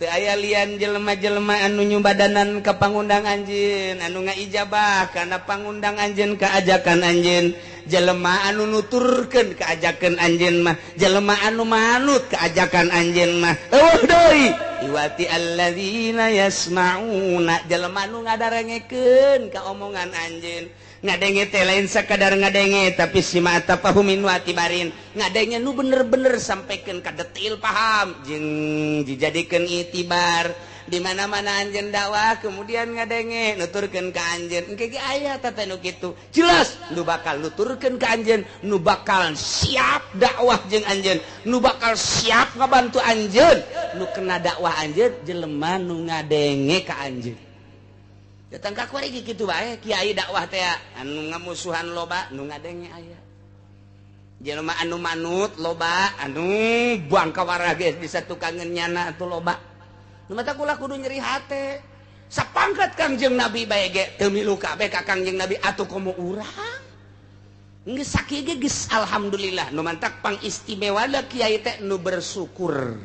teu aya lian jelema-jelema anu nyubadanan ka pangundang anjeun anu ngaijabah kana pangundang anjeun ka ajakan anjeun jelema anu nuturkeun ka ajakan anjeun mah jelema anu manut ka ajakan anjeun mah eueuh deui iwati alladzina yasma'una jelema anu ngadarengekeun ka omongan anjeun ngadenge teh lain sakadar ngadenge tapi sima atafahumin wa tibarin ngadenge nu bener-bener sampaikan ka detail paham jeung dijadikeun itibar di mana-mana anjeun dakwah kemudian ngadenge nuturkeun ka anjeun engke ge aya tata nu kitu jelas nu bakal nuturkeun ka anjeun nu bakal siap dakwah jeung anjeun nu bakal siap ngabantu anjeun nu kena dakwah anjeun jelema nu ngadenge ka anjeun datang ka kuari kitu bae kiai dakwah teh anu ngamusuhan loba nu ngadenge aya jelema anu manut loba anu buang kawarah geus di satukangeun nyana atuh loba nu mata kula kudu nyeri hate sapangkat Kangjeng Nabi bae ge teu milu kabeh ka Kangjeng Nabi atuh komo urang geus sakieu ge geus alhamdulillah nu mantak pangistimewa da kiai teh nu bersyukur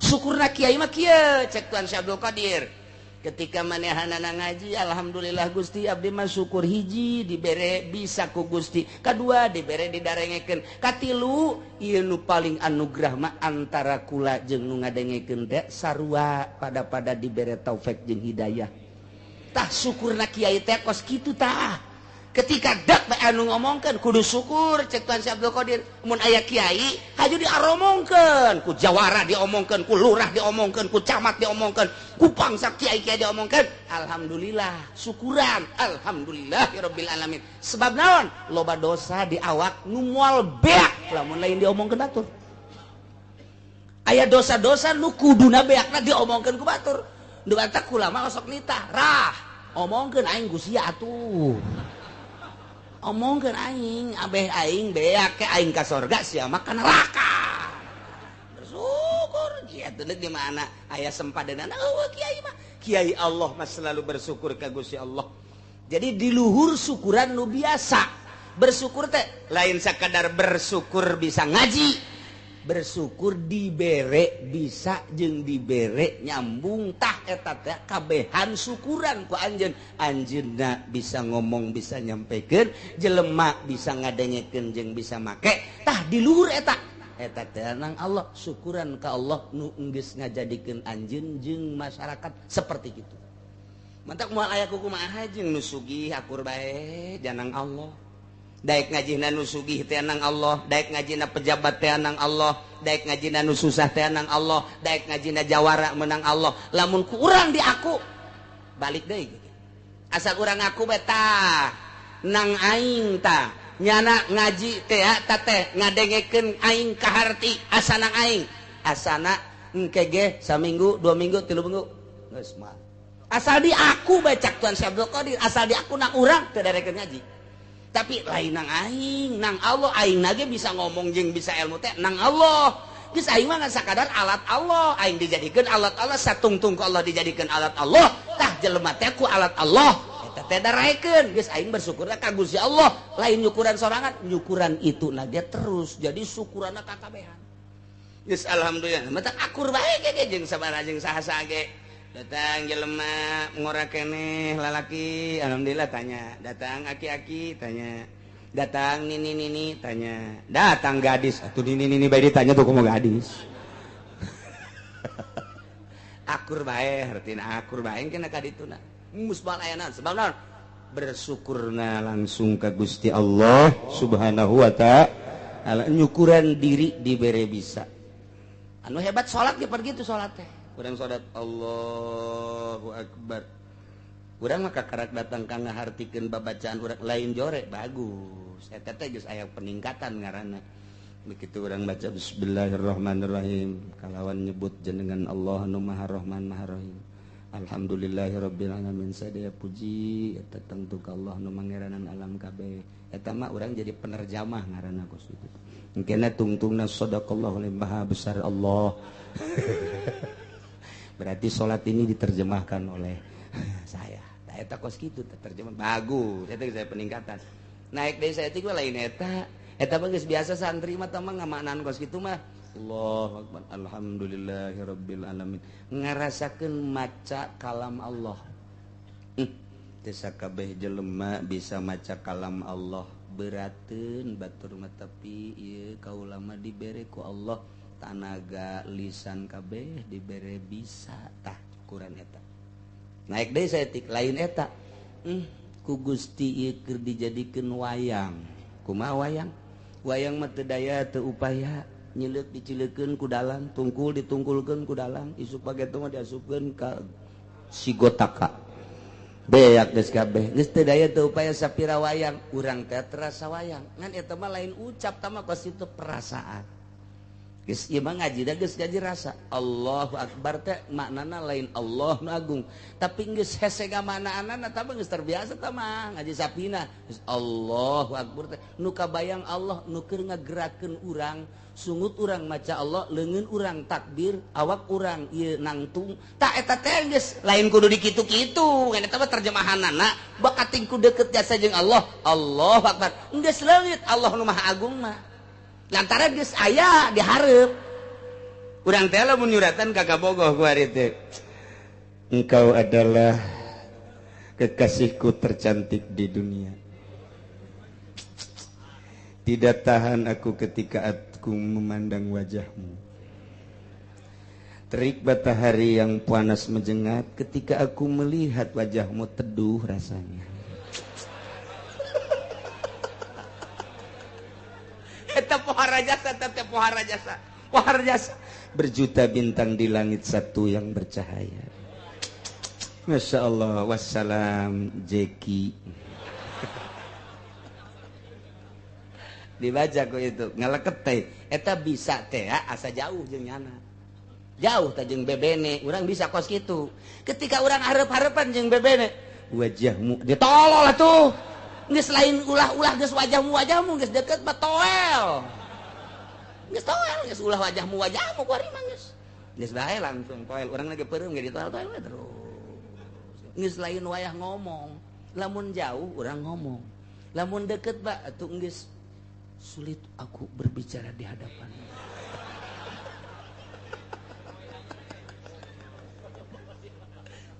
syukurna kiai mah kieu cek Tuan Syekh Abdul Qadir ketika manehanana ngaji alhamdulillah Gusti abdi mah syukur hiji dibere bisa ku Gusti kadua dibere didarengekeun katilu ieu nu paling anugerah mah antara kula jeung nu ngadengekeun teh sarua pada dibere taufik jeung hidayah tah syukurna kiai teh kos kitu tah ketika dak bae anu ngomongkeun kudu syukur cek Tuan Syekh Abdul Qadir mun aya kiai haju diaromongkeun ku jawara diomongkeun ku lurah diomongkeun ku camat diomongkeun ku pangsa kiai-kiai diomongkeun alhamdulillah syukuran alhamdulillahirabbil alamin sebab naon loba dosa di awak nu moal beak lamun lain diomongkeun batur aya dosa-dosa nu kuduna beakna diomongkeun ku batur nu batak kula mah osok nitah rah omongkeun aing Gusti atuh omongkeun aing abeh aing beak ke aing ka sorga sia mah ka neraka bersyukur kieu deuk di mana aya sempadanana eueuh kiai mah kiai Allah mah selalu bersyukur ka Gusti Allah jadi di luhur syukuran nu biasa bersyukur teh lain sakadar bersyukur bisa ngaji bersyukur dibere bisa jeung dibere nyambung tah eta teh kabehan syukuran ku anjeun anjeunna bisa ngomong bisa nyampekeun jelema bisa ngadengekeun jeung bisa make tah di luhur eta teh nang Allah syukuran ka Allah nu geus ngajadikeun anjeun jeung masyarakat seperti kitu mantak moal aya kumaha jeung nu sugih akur bae janang Allah daek ngajina nu sugih teh nang Allah daek ngajina pejabat teh nang Allah daek ngajina nu susah teh nang Allah daek ngajina jawara menang Allah lamun ku urang di aku balik deui asal urang aku beta nang aing ta nyana ngaji teh ta teh ngadengekeun aing kaharti asana aing asana engke ge saminggu 2 minggu 3 minggu geus mah asal di aku bacak Tuan Syekh Abdul Qadir asal di aku nang urang teu darekeun ngaji tapi lain nang aing nang Allah aing nage bisa ngomong jeung bisa ilmu teh nang Allah geus aing mah sakadar alat Allah aing dijadikeun alat Allah satungtung ku Allah dijadikeun alat Allah tah jelema teh ku alat Allah eta teh daraekeun geus aing bersyukur ka Gusti Allah lain nyukuran sorangan nyukuran itu nage terus jadi syukuranna kakabehan geus alhamdulillah mah akur bae ge jeung sabaraha jeung saha-saha ge datang jelema ngora keneh lalaki alhamdulillah tanya datang aki-aki tanya datang nini tanya datang gadis atuh nini bae ditanya tuh kumaha gadis akur bae hartina akur bae kena ka dituna musbal aya naon sebab naon bersyukurna langsung ka Gusti Allah Subhanahu wa taala nyukuran diri dibere bisa anu hebat salat ge pergi tuh salat teh urang salat Allahu Akbar urang mah kakarak datang ka ngahartikeun babacaan urang lain jore bagus eta teh geus aya peningkatan ngaranna begitu urang baca bismillahirrahmanirrahim kalawan nyebut jenengan Allah anu Maha Rahman Maha Rahim Alhamdulillahirabbil alamin sadaya puji eta tengtu ka Allah nu mangeranan alam kabeh. Eta mah urang jadi penerjemah ngaranna kos itu. Engkena tungtungna sadaqallahu maha besar Allah. Berarti salat ini diterjemahkan oleh saya. Nah, eta kos kitu terjemah bagus. Eta saya peningkatan. Naik deui saya tiga lain eta. Eta mah geus biasa santri mah tah mah ngamaknaan kos kitu mah. Allahu Akbar, alhamdulillahirabbil alamin. Ngarasakeun maca kalam Allah. Teu sakabeh jelema bisa maca kalam Allah. Berateun batur mah tapi ieu kaula mah dibere ku Allah tanaga lisan kabeh dibere bisa tah ukuran eta. Naik deui saya tik lain eta. Ku Gusti ieu keur dijadikeun wayang. Kumaha wayang? Wayang mah teu daya teu upaya. Nyeleuk dicileukeun ku dalang, tungkul ditungkulkeun ku dalang, isuk pagetu mah diasupkeun ka sigotaka. Beak geus kabeh, geus teu daya teu upaya sapira wayang, urang teh terasa wayang. Ngan eta mah lain ucap tah mah kos itu perasaan. Geus ieu mah ngaji da geus ngaji rasa. Allahu Akbar teh maknana lain Allah nu agung. Tapi geus hese gamanaan tah mah geus terbiasa tah mah ngaji sapina. Geus Allahu Akbar teh nu kabayang Allah nu keur ngagerakeun urang. Sungut urang maca Allah, leungeun urang takbir, awak urang ieu nangtung. Tak eta teh geus lain kudu dikitu-kitu. Ngan eta mah terjemahanana bakating ku deukeut jasa jeung Allah. Allahu Akbar. Geus leungit Allah nu Maha Agung mah. Lantaran geus aya di hareup. Urang teh lamun nyuratan ka kabogoh ku ari teh. Engkau adalah kekasihku tercantik di dunia. Tidak tahan aku ketika aku memandang wajahmu. Terik matahari yang panas menjengat ketika aku melihat wajahmu teduh rasanya. Eta pohara jasa, tete pohara jasa. Pohara jasa. Berjuta bintang di langit satu yang bercahaya. Masya Allah. Wassalam Jeki. Dibaca ku itu ngaleket teh eta bisa teh asa jauh jeung nyana jauh teh jeung bebene urang bisa kos kitu ketika urang hareup-hareupan jeung bebene wajahmu ditolol atuh geus lain ulah-ulah geus wajahmu geus deukeut mah toel geus ulah wajahmu kuari mah geus bae langsung toel urang lagi peureum ge ditoel-toel we terus geus lain wayah ngomong lamun jauh urang ngomong lamun deukeut ba atuh geus sulit aku berbicara di hadapanmu.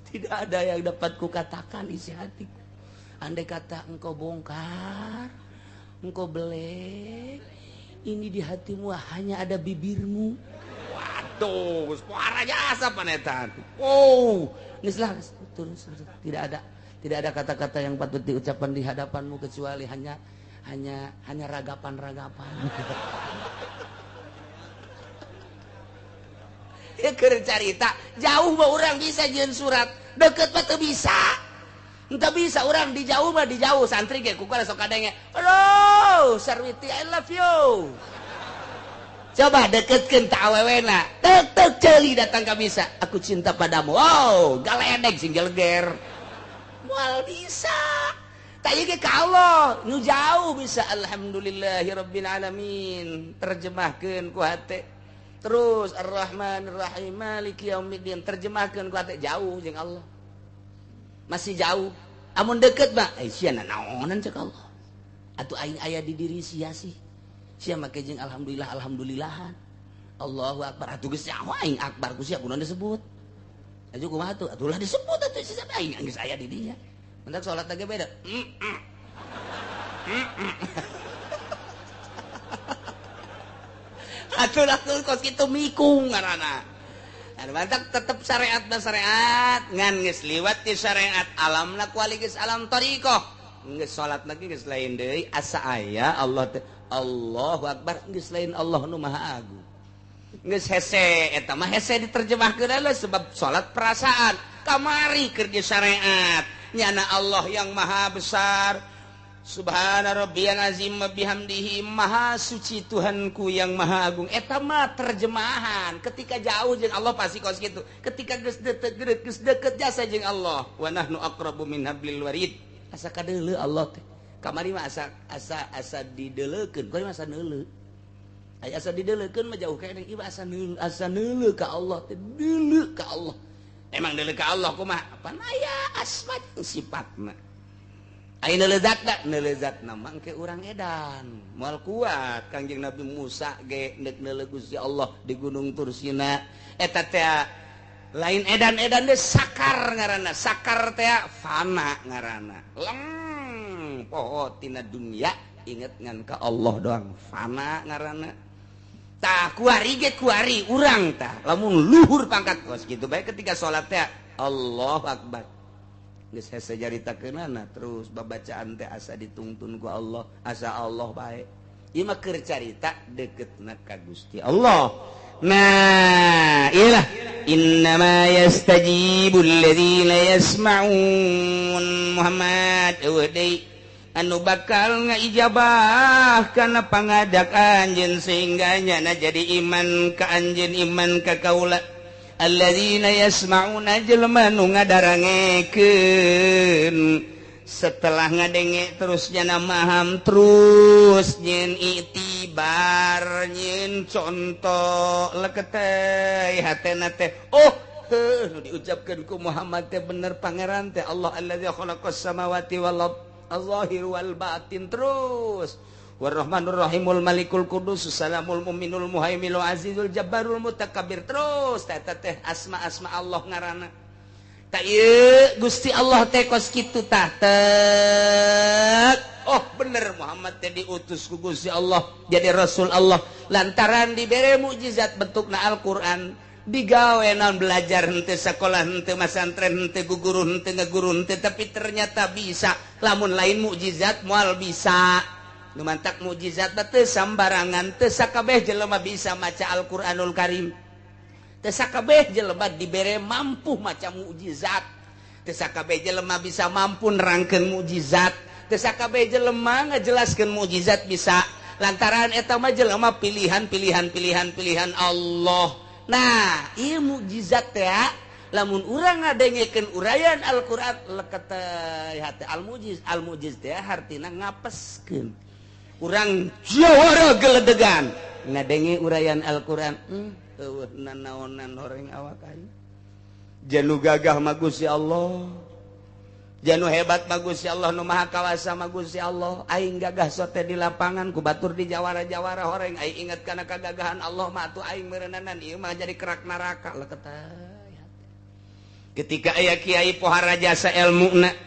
Tidak ada yang dapat kukatakan isi hatiku. Andai kata engkau bongkar, engkau belek, ini di hatimu hanya ada bibirmu. Waduh, suara jasa panetan. Wow, nislah terus tidak ada kata-kata yang patut diucapkan di hadapanmu kecuali hanya ragapan-ragapan. Ya keur carita jauh mah urang bisa jeung surat, deukeut mah teu bisa. Henteu bisa urang di jauh mah di jauh santri ge kukana sok kadenge. Halo, Sarwiti I love you. Coba deketkeun ta awewena. Teuk ceuli datang ka bisa. Aku cinta padamu. Wow, galedeg sing geleger. Moal bisa. Tanya ke Allah, nu jauh bisa. Alhamdulillahirabbil alamin. Terjemahkeun ku hate. Terus Ar-Rahman Ar-Rahim Maliki Yaumiddin terjemahkeun ku hate jauh jeung Allah. Masih jauh. Amun deukeut mah sia naonan cek Allah. Atuh aing aya di diri sia sih. Sia make jeung alhamdulillahan. Allahu Akbar. Atuh geus nyaho aing akbar ku sia kunaon disebut. Atuh kumaha atuh? Atuh lah disebut atuh sia aing geus aya di dinya. Mentak sholat lagi beda. Atur kos kitu mikung ngaranna. Anu mantak tetep syariat ngan geus liwat ti syariat alamna kuali geus alam thariqah. Geus sholat lagi geus lain deui asa aya Allah Allahu Akbar geus lain Allah nu Maha Agung. Geus hese eta mah hese diterjemahkeun adalah sebab sholat perasaan. Kamari keur di syariat. Nyana Allah yang maha besar Subhana rabbiyal azim wa bihamdihi, maha suci Tuhanku yang maha agung. Eta mah terjemahan. Ketika jauh jeung Allah pasti kos kitu. Ketika geus deket jasa jeung Allah. Wa nahnu aqrabu min hablil warid. Asa kadeuleu Allah teh. Kamari mah asa dideuleukeun. Kamari mah asa neuleu. Aya asa dideuleukeun mah jauh kae ieu asa neuleu ka Allah teh. Deuleu ka Allah. Emang deuleu ka Allah kumaha? Apana aya asma jeung sifatna. Aina lezatna mangke urang edan moal kuat Kangjeng Nabi Musa ge neuk neuleuh Gusti Allah di Gunung Tursina eta teh lain edan-edan teh sakar ngaranna sakar teh fana ngaranna poho tina dunya inget ngan ka Allah doang fana ngaranna tah kuari ge kuari urang tah lamun luhur pangkat kos kitu bae ketika salat teh Allahu Akbar geus hese jaritakeunana terus babacaan teh asa ditungtun ku Allah asa Allah bae ieu mah keur carita deketna ka Gusti Allah. Nah iyalah innama yastajibul ladzina yasma'un Muhammad eueuh deui anu bakal ngaijabah kana pangadak anjeun sehingga nyana jadi iman ka anjeun iman ka kaula. Alladzina yasma'una jelema nu ngadarangekeun setelah ngadenge terus nyana maham terus nyen itibar nyen contoh leketeh hatena teh nu diucapkeun ku Muhammad teh bener pangeran teh Allah alladzi khalaqas samawati wal ardh az-zahir wal batin terus Warrahmanur Rahimul Malikul Qudus Salamul Muminul Muhaiminul Azizul Jabbarul Mutakabbir terus tata teh asma-asma Allah ngaranna. Ta ieu Gusti Allah teh kos kitu tah oh bener Muhammad teh diutus ku Gusti Allah jadi rasul Allah lantaran dibere mukjizat bentukna Al-Qur'an digawe naon belajar henteu sakola henteu masantren henteu guguru henteu ngaguru henteu tapi ternyata bisa lamun lain mukjizat moal bisa nu mantak mukjizat teh sambarangan teu sakabeh jelema bisa maca Al-Qur'anul Karim teu sakabeh jelema dibere mampu maca mukjizat teu sakabeh jelema bisa mampu nerangkeun mukjizat teu sakabeh jelema ngajelaskeun mukjizat bisa lantaran eta mah jelema pilihan Allah. Nah ieu mukjizat teh lamun urang ngadengekeun urayan Al-Qur'an leketeh hate al-mujiz teh hartina ngapeskeun urang jawara geledegan ngadenge urayan Al-Qur'an eueuh nanaonan horeng awak aing janu gagah mah Gusti Allah janu hebat mah Gusti Allah nu maha kawasa mah Gusti Allah aing gagah sote di lapangan ku batur di jawara-jawara horeng aing inget kana kagagahan Allah mah atuh aing meureunanan ieu mah jadi kerak neraka leketeh ketika aya kiai pohara jasa ilmuna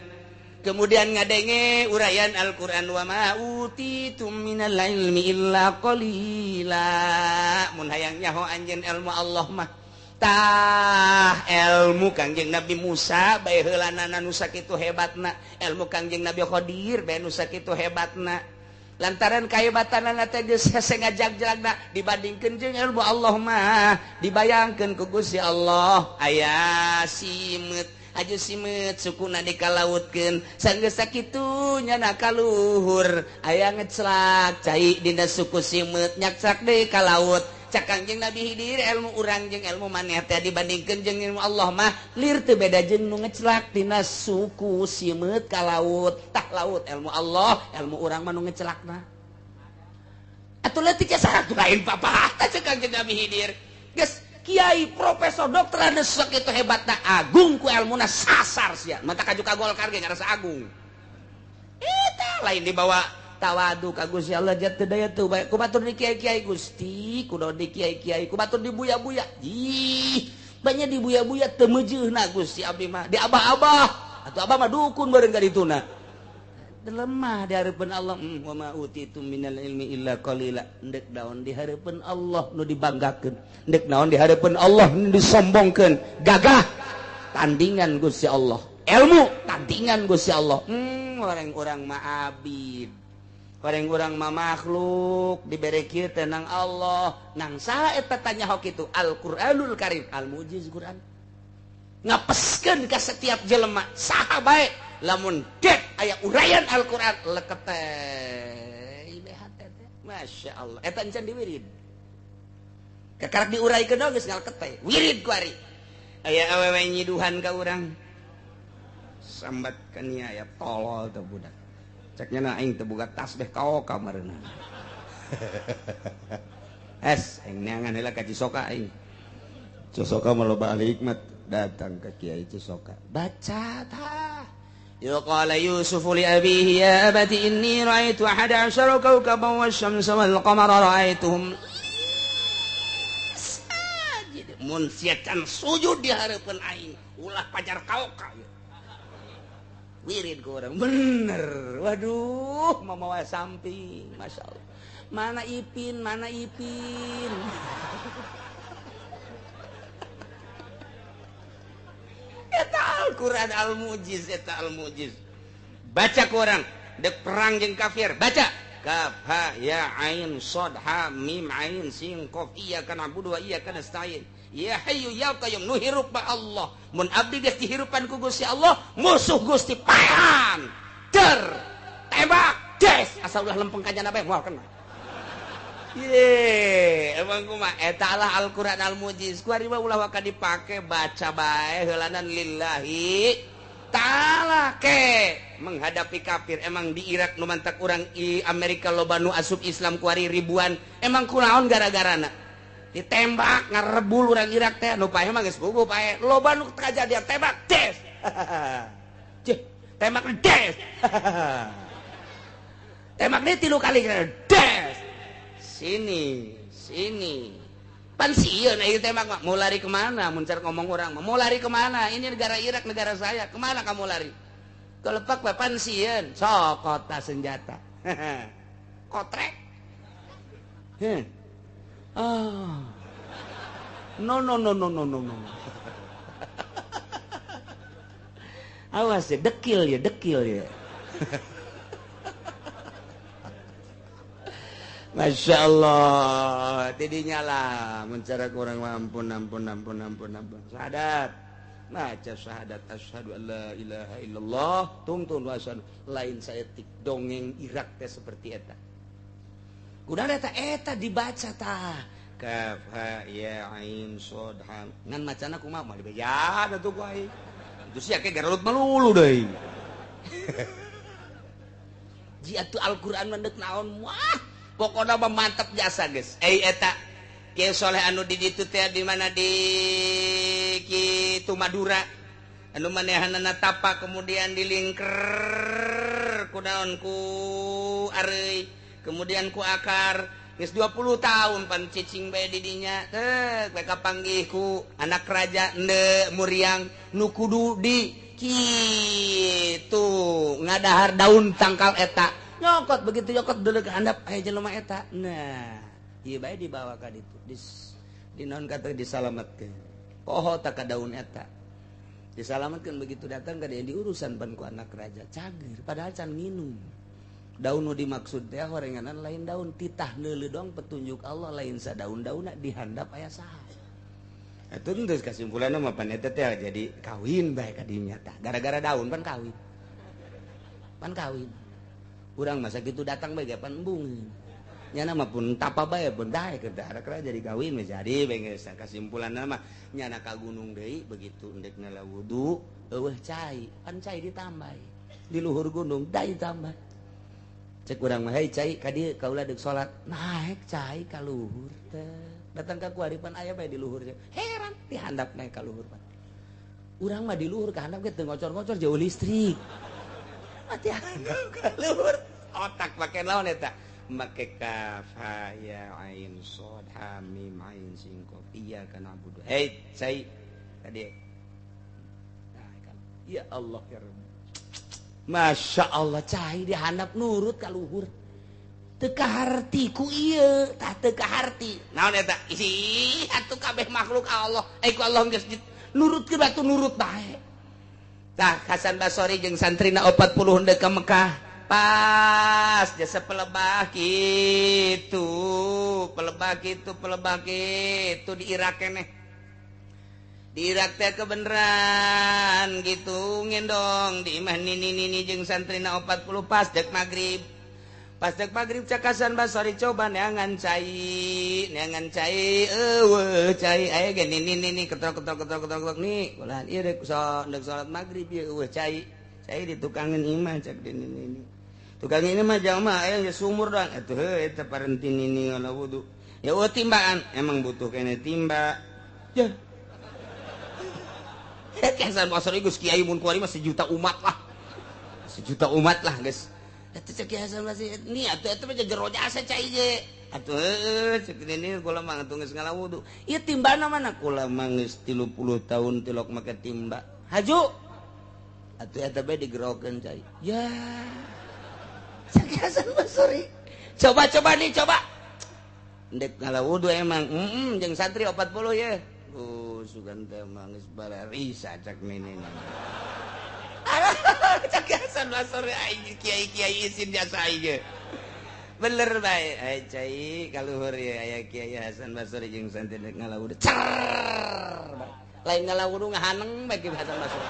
kemudian ngadenge urayan Al-Qur'an wa ma utitum minal ilmi illa qalila mun hayang nyaho anjeun ilmu Allah mah tah ilmu Kangjeng Nabi Musa bae heulanana nu sakitu hebatna ilmu Kangjeng Nabi Khadir bae nu sakitu hebatna lantaran kahebatanna teh geus hese ngajag-jagna dibandingkeun jeung ilmu Allah mah dibayangkeun ku Gusti Allah aya simeut aju simet sukuna dikalautkeun sanggeus sakitu nyana kaluhur aya ngeclak cai dina suku simet nyaksak deui ka laut cak Kangjeng Nabi Khidir ilmu urang jeung ilmu maneh teh dibandingkeun jeung ilmu Allah mah lir teu beda jeung nu ngeclak dina suku simet ka laut tah laut ilmu Allah ilmu urang mah nu ngeclakna atuh leutik saha lain papah tah cak Kangjeng Nabi Khidir geus kiai profesor dokter anu sakitu hebatna agung ku ilmuna sasar sia mata kaju ka Golkar ge ngarasa agung eta lain dibawa tawadu ka Gusti Allah jat teu daya teu bae ku batur di kiai-kiai Gusti kudu di kiai-kiai ku batur di buya-buya ih banyak di buya-buya teu meujeuhna Gusti abdi mah di abah-abah atuh abah mah dukun beureung ka dituna lemah di hareupeun Allah wa ma utitum minal ilmi illa qalila endek daon di hareupeun Allah nu dibanggakeun endek naon di hareupeun Allah nu disombongkeun gagah tandingan Gusti Allah ilmu tandingan Gusti Allah orang-orang mah abid orang-orang mah makhluk dibere kieu teh nang Allah nang saha eta tanya hok kitu Al-Qur'anul Karim al-mujiz Qur'an ngapeskeun ka setiap jelema saha bae lamun dek aya urayan Al-Qur'an leket Masya Allah eta encan diwirid kekarak diuraykeun geus ngaleket teh wirid ku ari aya awewe nyiduhan ka urang sambat ka nia aya tolol teh budak ceknya na aing teu boga tasbih kao kamarna aing neangan heula ka Cisoka aing Cisoka mah loba ahli hikmat datang ke Kiai Cisoka baca tah yuqala Yusufu li abihi ya abati inni ra'aitu 11 kawkaban wasyamsa wal qamara ra'aituhum sajid mun siacan sujud di hareupeun aing ulah pajar kaoka wirid ku urang bener waduh mamawa samping masyaallah mana Ipin eta Al-Quran al-mujiz eta al-mujiz baca ku urang dek perang jeung kafir baca kaf ha ya ain shad ha mim ain sin qaf iyyaka na'budu wa iyyaka nasta'in ya hayyu ya qayyum nu hirup ba Allah mun abdi geus dihirupan ku Gusti Allah musuh Gusti paehan ter tembak des asa ulah lempeng ka jana bae moal kena ye emang kumaha eta lah Al-Qur'an al-mujiz ku ari mah ulah waka dipake baca bae heulanan lillahi ta'ala ke menghadapi kafir emang di Irak nu mantak urang i Amerika loba nu asup Islam ku ari ribuan emang kunaon gara-garana ditembak ngarebul urang Irak teh nu paeh mah geus puguh paeh loba nu kajadian tembak des cih tembak des tembak deui 3 kali des sini pan sieun ieu tembak mah mau lari kemana mun car ngomong urang mah mau lari kemana ini negara Irak negara saya kemana kamu lari kelepak bae pan sieun sok kota senjata kotrek no awas ya dekil ya Masya Allah tidinya lah mencara kurang ampun syahadat baca syahadat asyhadu an la ilaha illallah tungtun wa asyhadu lain saeutik dongeng Irak teh seperti eta kunaon eta dibaca tah kaf ha ya ain shad ha ngan macana kumaha mah dibejan atuh ku aing itu sia ke garut melulu deui ji atuh Al-Qur'an mendek naon wah pokoknya mantap jasa guys eta Kiai Soleh anu di ditu teh di mana di Kitu Madura anu manehanana tapa kemudian dilingker kunaon ku areuy kemudian ku akar geus 20 tahun pan cicing bae di dinya teh bae kapanggih ku anak raja ende muriang nu kudu di kitu ngadahar daun tangkal eta nyokot begitu nyokot dulu ke handap aya jelema eta nah ieu bae dibawa ka ditu di naon kata disalametkeun poho tak ka daun eta disalametkeun begitu datang ka dieu diurusan pan ku anak raja cager padahal can minum daun nu dimaksud teh horenganan lain daun titah neuleuh doang petunjuk Allah lain sadaun-daunna di handap aya saha eta teh kesimpulanna mah pan eta teh jadi kawin bae ka dinya tah gara-gara daun pan kawin urang masa gitu datang bae pan embung nyana mah pun tapa bae pun dae ke daerah jadi kawin mah jadi bae kesimpulanna mah nyana ka gunung deui begitu endek nala wudu eueuh cai pan cai ditambah di luhur gunung dai tambah cek urang mah hei cai ka dieu kaula deuk salat naek cai ka luhur teh datang ka kuaripan aya bae di luhur heran dihandap naik ka luhur pan urang mah di luhur ka handap ge teu ngocor-ngocor jauh listrik mati handap ka luhur otak pake naon eta make kaf ha ya ain shad ha mim ain sin qaf iyyaka na'budu hei cai ka dieu ya Allah ya Rabb Masya Allah cai dihandap nurut ka luhur teu kaharti ku ieu tah teu kaharti naon eta isi atuh kabeh makhluk Allah ku Allah geus nurutkeun batu nurut bae tah Hasan Basori jeung santrina 40 henteu ka Mekah pas jasa pelebah kitu di Irak keneh Dirak kebenaran gitu ngendong di imah nini jeung santrina 40 pas dek maghrib cakasan Basori coba neangan cai aya ge nini ketok nih ulah ieu dek salat maghrib ieu cai di tukangan imah cek di nini tukang ini mah jalma aya sumur doang atuh eta parentin nini ngana wudu ya timbaan emang butuh kene timba ya Hasan Basri Gus Kiai mun kuari mah sejuta umat lah guys eta cek Hasan Basri ni atuh eta mah jero jasa cai ge atuh cek ini kula mah atuh geus ngalawudu ieu timbana mana kula mah geus 30 tahun tilok make timba haju atuh eta bae digerokeun cai ya cek Hasan Basri coba ndek ngalawudu emang jeung santri 40 ya sugan teh mangis bararisa cak nini cak Hasan Basri kiai izin jasa ieu bener bae ai cai kaluhur ya aya Kiai Hasan Basri jeung santri ngalawudu lain ngalawudu ngahaneng bae Kiai Hasan Basri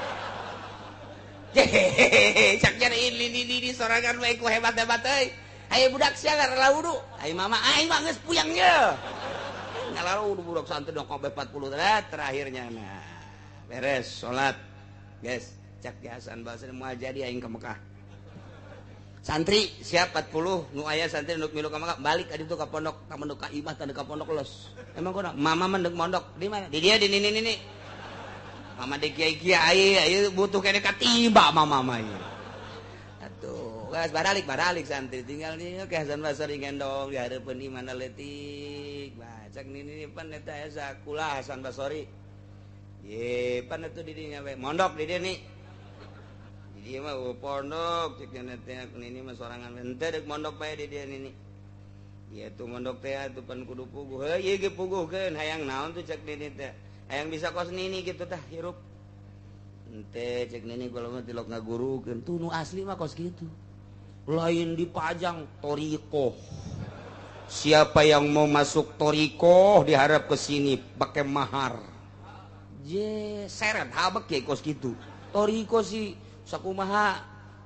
cak jar ini sorangan bae ku hebat-hebat euy aya budak sia ngalawudu ai mama ai mah geus puyang ye ngalaru budak santri dong kobe 40 terakhirnya nah beres salat guys cak Hasan Basri moal jadi aing ke Mekah santri siap 40 nu aya santri nu milu ka Mekah balik adi tu ka pondok tamun ka imah tanda ka pondok los emang kunaon mama mendek mondok di mana di dia di nini mama di kiai ayo butuh kene katiba mama ieu atuh geus baralik santri tinggal nih ke Hasan Basri ngendong di hareupeun imana leutik cak nini pan eta asa kula Hasan Basri ye pan atuh di dinya we mondok di dieu nih di dieu mah pondok cek teh nini mah sorangan henteu deuk mondok bae di dieu nini ieu tuh mondok teh atuh pan kudu puguh ieu ge puguhkeun hayang naon tuh cek nini teh hayang bisa kos nini kitu tah hirup henteu cek nini kula mah tilok ngagurukeun tuh nu asli mah kos kitu lain dipajang torikoh. Siapa yang mau masuk torikoh diharap ke sini pakai mahar. Seret habek ya kos gitu. Torikoh sih sakumaha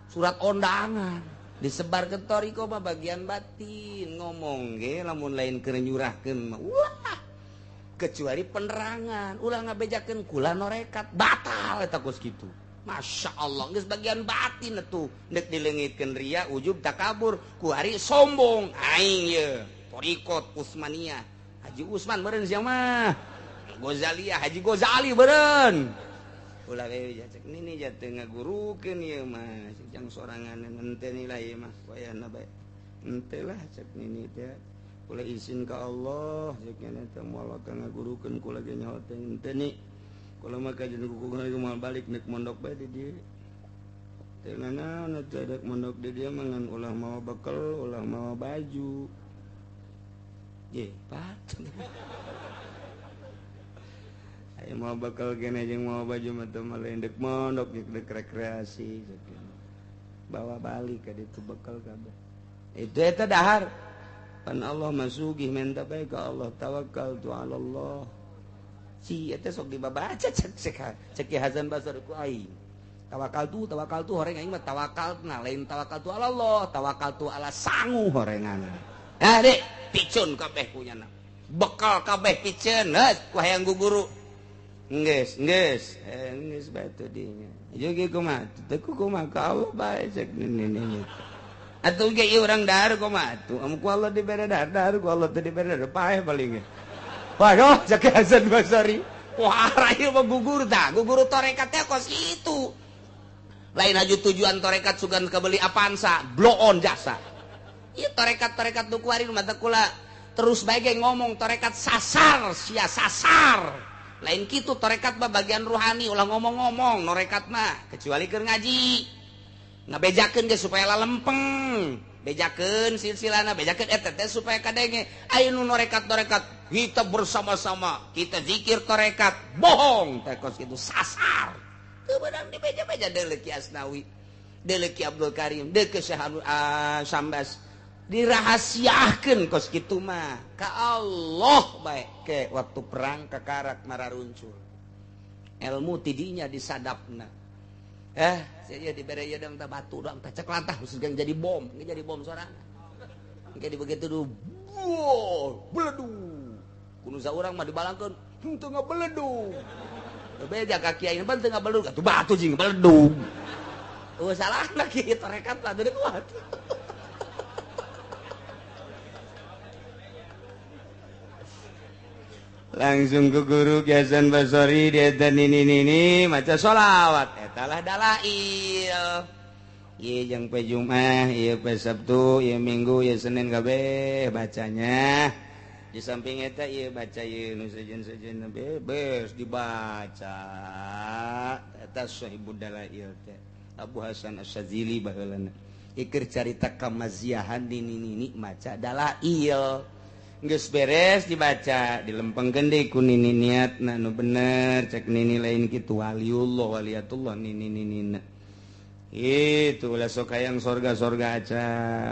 surat undangan disebar ke torikoh mah bagian batin ngomong ge lamun lain keur nyurahkeun mah wah kecuali penerangan ulah ngabejakeun kula norekat batal eta kos gitu. Masya Allah geus bagian batin atuh dek dileungitkeun ria ujub takabur ku ari sombong aing ye Torikot Usmania Haji Usman beureun sia mah Gozaliyah Haji Gozali beureun ulah we cek nini jatuh ngagurukeun ieu mah jang sorangan henteu nilai ieu mah wayahna bae henteu lah cek nini teh kula izin ka Allah cek nya teh moal ngagurukeun kula ge nyaho teh henteu ni kula mah kajian kukuh moal balik neuk mondok bae di dieu teh naon atuh dek mondok di dieu mah ngan ulah mawa bekal ulah mawa baju ye pat ayo mau bakal kene jeung mau baju mah teu lain dek mondok dek rekreasi bawa balik ka ditu bekal kabeh itu eta dahar pan Allah masugih minta bae ka Allah tawakkaltu ala Allah si eta sok dibabaca cek Hasan Basri ku aing tawakal tu horeng aing mah tawakalna lain tawakal tu ala Allah tawakal tu ala sangu horengan nah dek picun kabeh punyana bekal kabeh picun ku hayang guguru geus bae teh dinya jeung kumaha teu kumaha ka Allah bae cek nini atuh ge ieu urang dahar kumaha atuh amun ku Allah dibere dahar ku Allah teu dibere dahar paeh paling waduh cek Hasan Basri wah rayu mah guguru torekat teh kos kitu lain haju tujuan torekat sugan kabeli Avanza blow on jasa ieu torekat nu kuari mata kula terus bae ngomong torekat sasar sia sasar lain kitu torekat mah bagian rohani ulah ngomong-ngomong norekat mah kecuali keur ngaji ngabejakeun ge supaya lalempeng bejakeun silsilana bejakeun eta teh supaya kadenge aya nu norekat kita bersama-sama kita zikir torekat bohong teh kos kitu sasar teu beunang di beja-beja deuleu Ki Asnawi deuleu Ki Abdul Karim deuleu Ki Syekh Sambas dirahasiakeun kos kitu mah ka Allah bae ke waktu perang kakarak mararuncul ilmu tidinya disadapna saya dibere ieu dang batu dang cek lantah jadi bom sorangan kayak begitu dulu beledu kudu saurang mah dibalangkeun henteu ngabeledu beja kaki aing ban teu ngabeledu atuh batu jeung beledu salahna kieu tarekat lah teu kuat langsung ke guru Hasan Basori dia nini maca sholawat etalah dalail ieu jeung poe Jumat ieu poe Sabtu ieu Minggu ieu Senin kabeh bacanya di samping eta ieu baca ieu nu sejen-sejen bebes dibaca eta sahibud dalail teh Abu Hasan Asy-Syadzili baheulana ikir carita kamaziahan di nini maca dalail geus beres dibaca dilempengkeun deui ku nini niatna nu bener cek nini lain kitu waliullah waliatullah nini itu ulah sok hayang sorga aca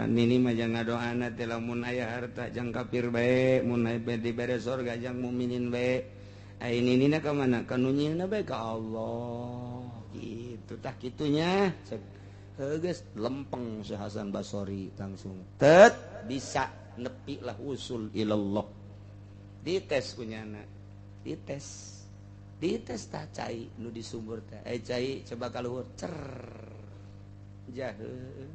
nini mah jang ngadoana teh lamun aya harta jang kafir bae mun aya dibere sorga jang mukminin bae ai ninina ka mana ka nu nyieunna bae ka Allah kitu tah kitunya cek geus lempeng si Hasan Basori langsung tet bisa nepi lah usul ilallah dites kunyana dites tah cai nu di sumur teh cai coba kaluhur cer jaheun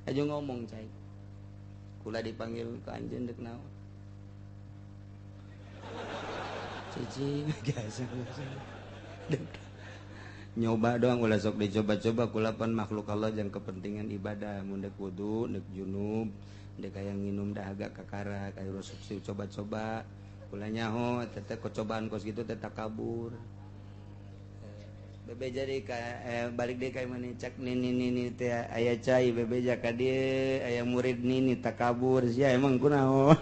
aja ngomong cai kula dipanggil ka anjeun deuk naon cicing biasa nyoba doang ulah sok dicoba-coba kula pan makhluk Allah jeung kepentingan ibadah mun deuk wudu deuk junub dek hayang nginum dahaga kakara kayak resepsi coba-coba kula nyaho teteh kecobaan kos gitu teteh kabur bebe jadi balik deh kayak mana cak nini teh aya cai bebe jaka dia aya murid nini tak kabur sia emang kunaon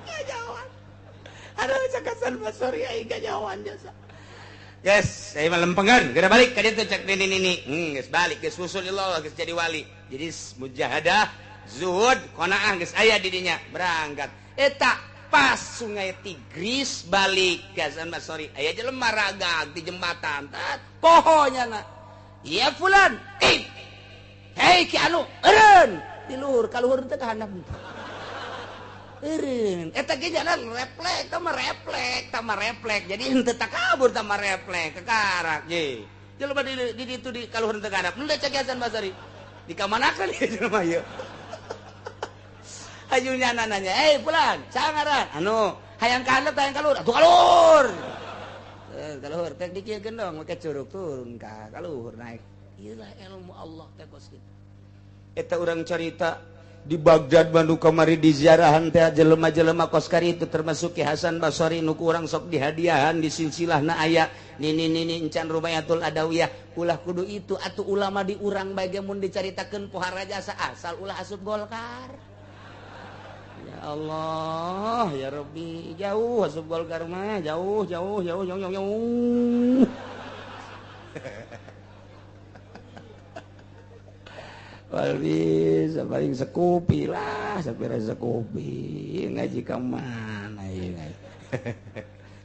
gajawan aduh cak Hasan Basori ai gajawan jasa yes saya melempengan geura balik ka ditu cak nini geus balik geus usulillah geus jadi wali jadi mujahadah zuhud qanaah geus aya di dinya berangkat eta pas sungai Tigris balik ka Hasan Basori aya jelema ragag di jembatan pohonya na ya fulan hei ki anu eureun di luhur ka luhur teh ka handap eureun eta ge jalan refleks tama refleks jadi henteu takabur tama refleks kekarak ye jelema di ditu di ka luhur teh ka handap nu cek Hasan Basori di kamanakeun ieu jelema ieu ayunya nanya pulan sangaran anu hayang ka handap hayang kalur atuh kalur kalur tek dikieun dong make curug turun ka kalur naik ieu lah ilmu Allah teh kos kitu eta urang carita di Baghdad Bandung kamari di ziarahan teh jelema-jelema kos kari itu termasuk Ki Hasan Basori nu urang sok dihadiahan di silsilahna aya nini encan Rubayatul Adawiyah ulah kudu itu atuh ulama di urang bae mun dicaritakeun pohara jasa asal ulah asup Golkar. Ya Allah, ya Rabbi, jauh asup Golkar mah, jauh. Walbis, paling sekupi lah, sapira sekupi, ngaji ka mana ieu.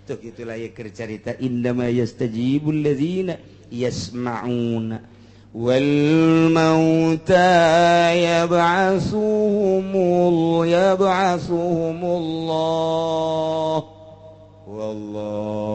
Tuh gitulah ya cerita indama yastajibul ladzina yasma'una والموتى يبعثهم الله والله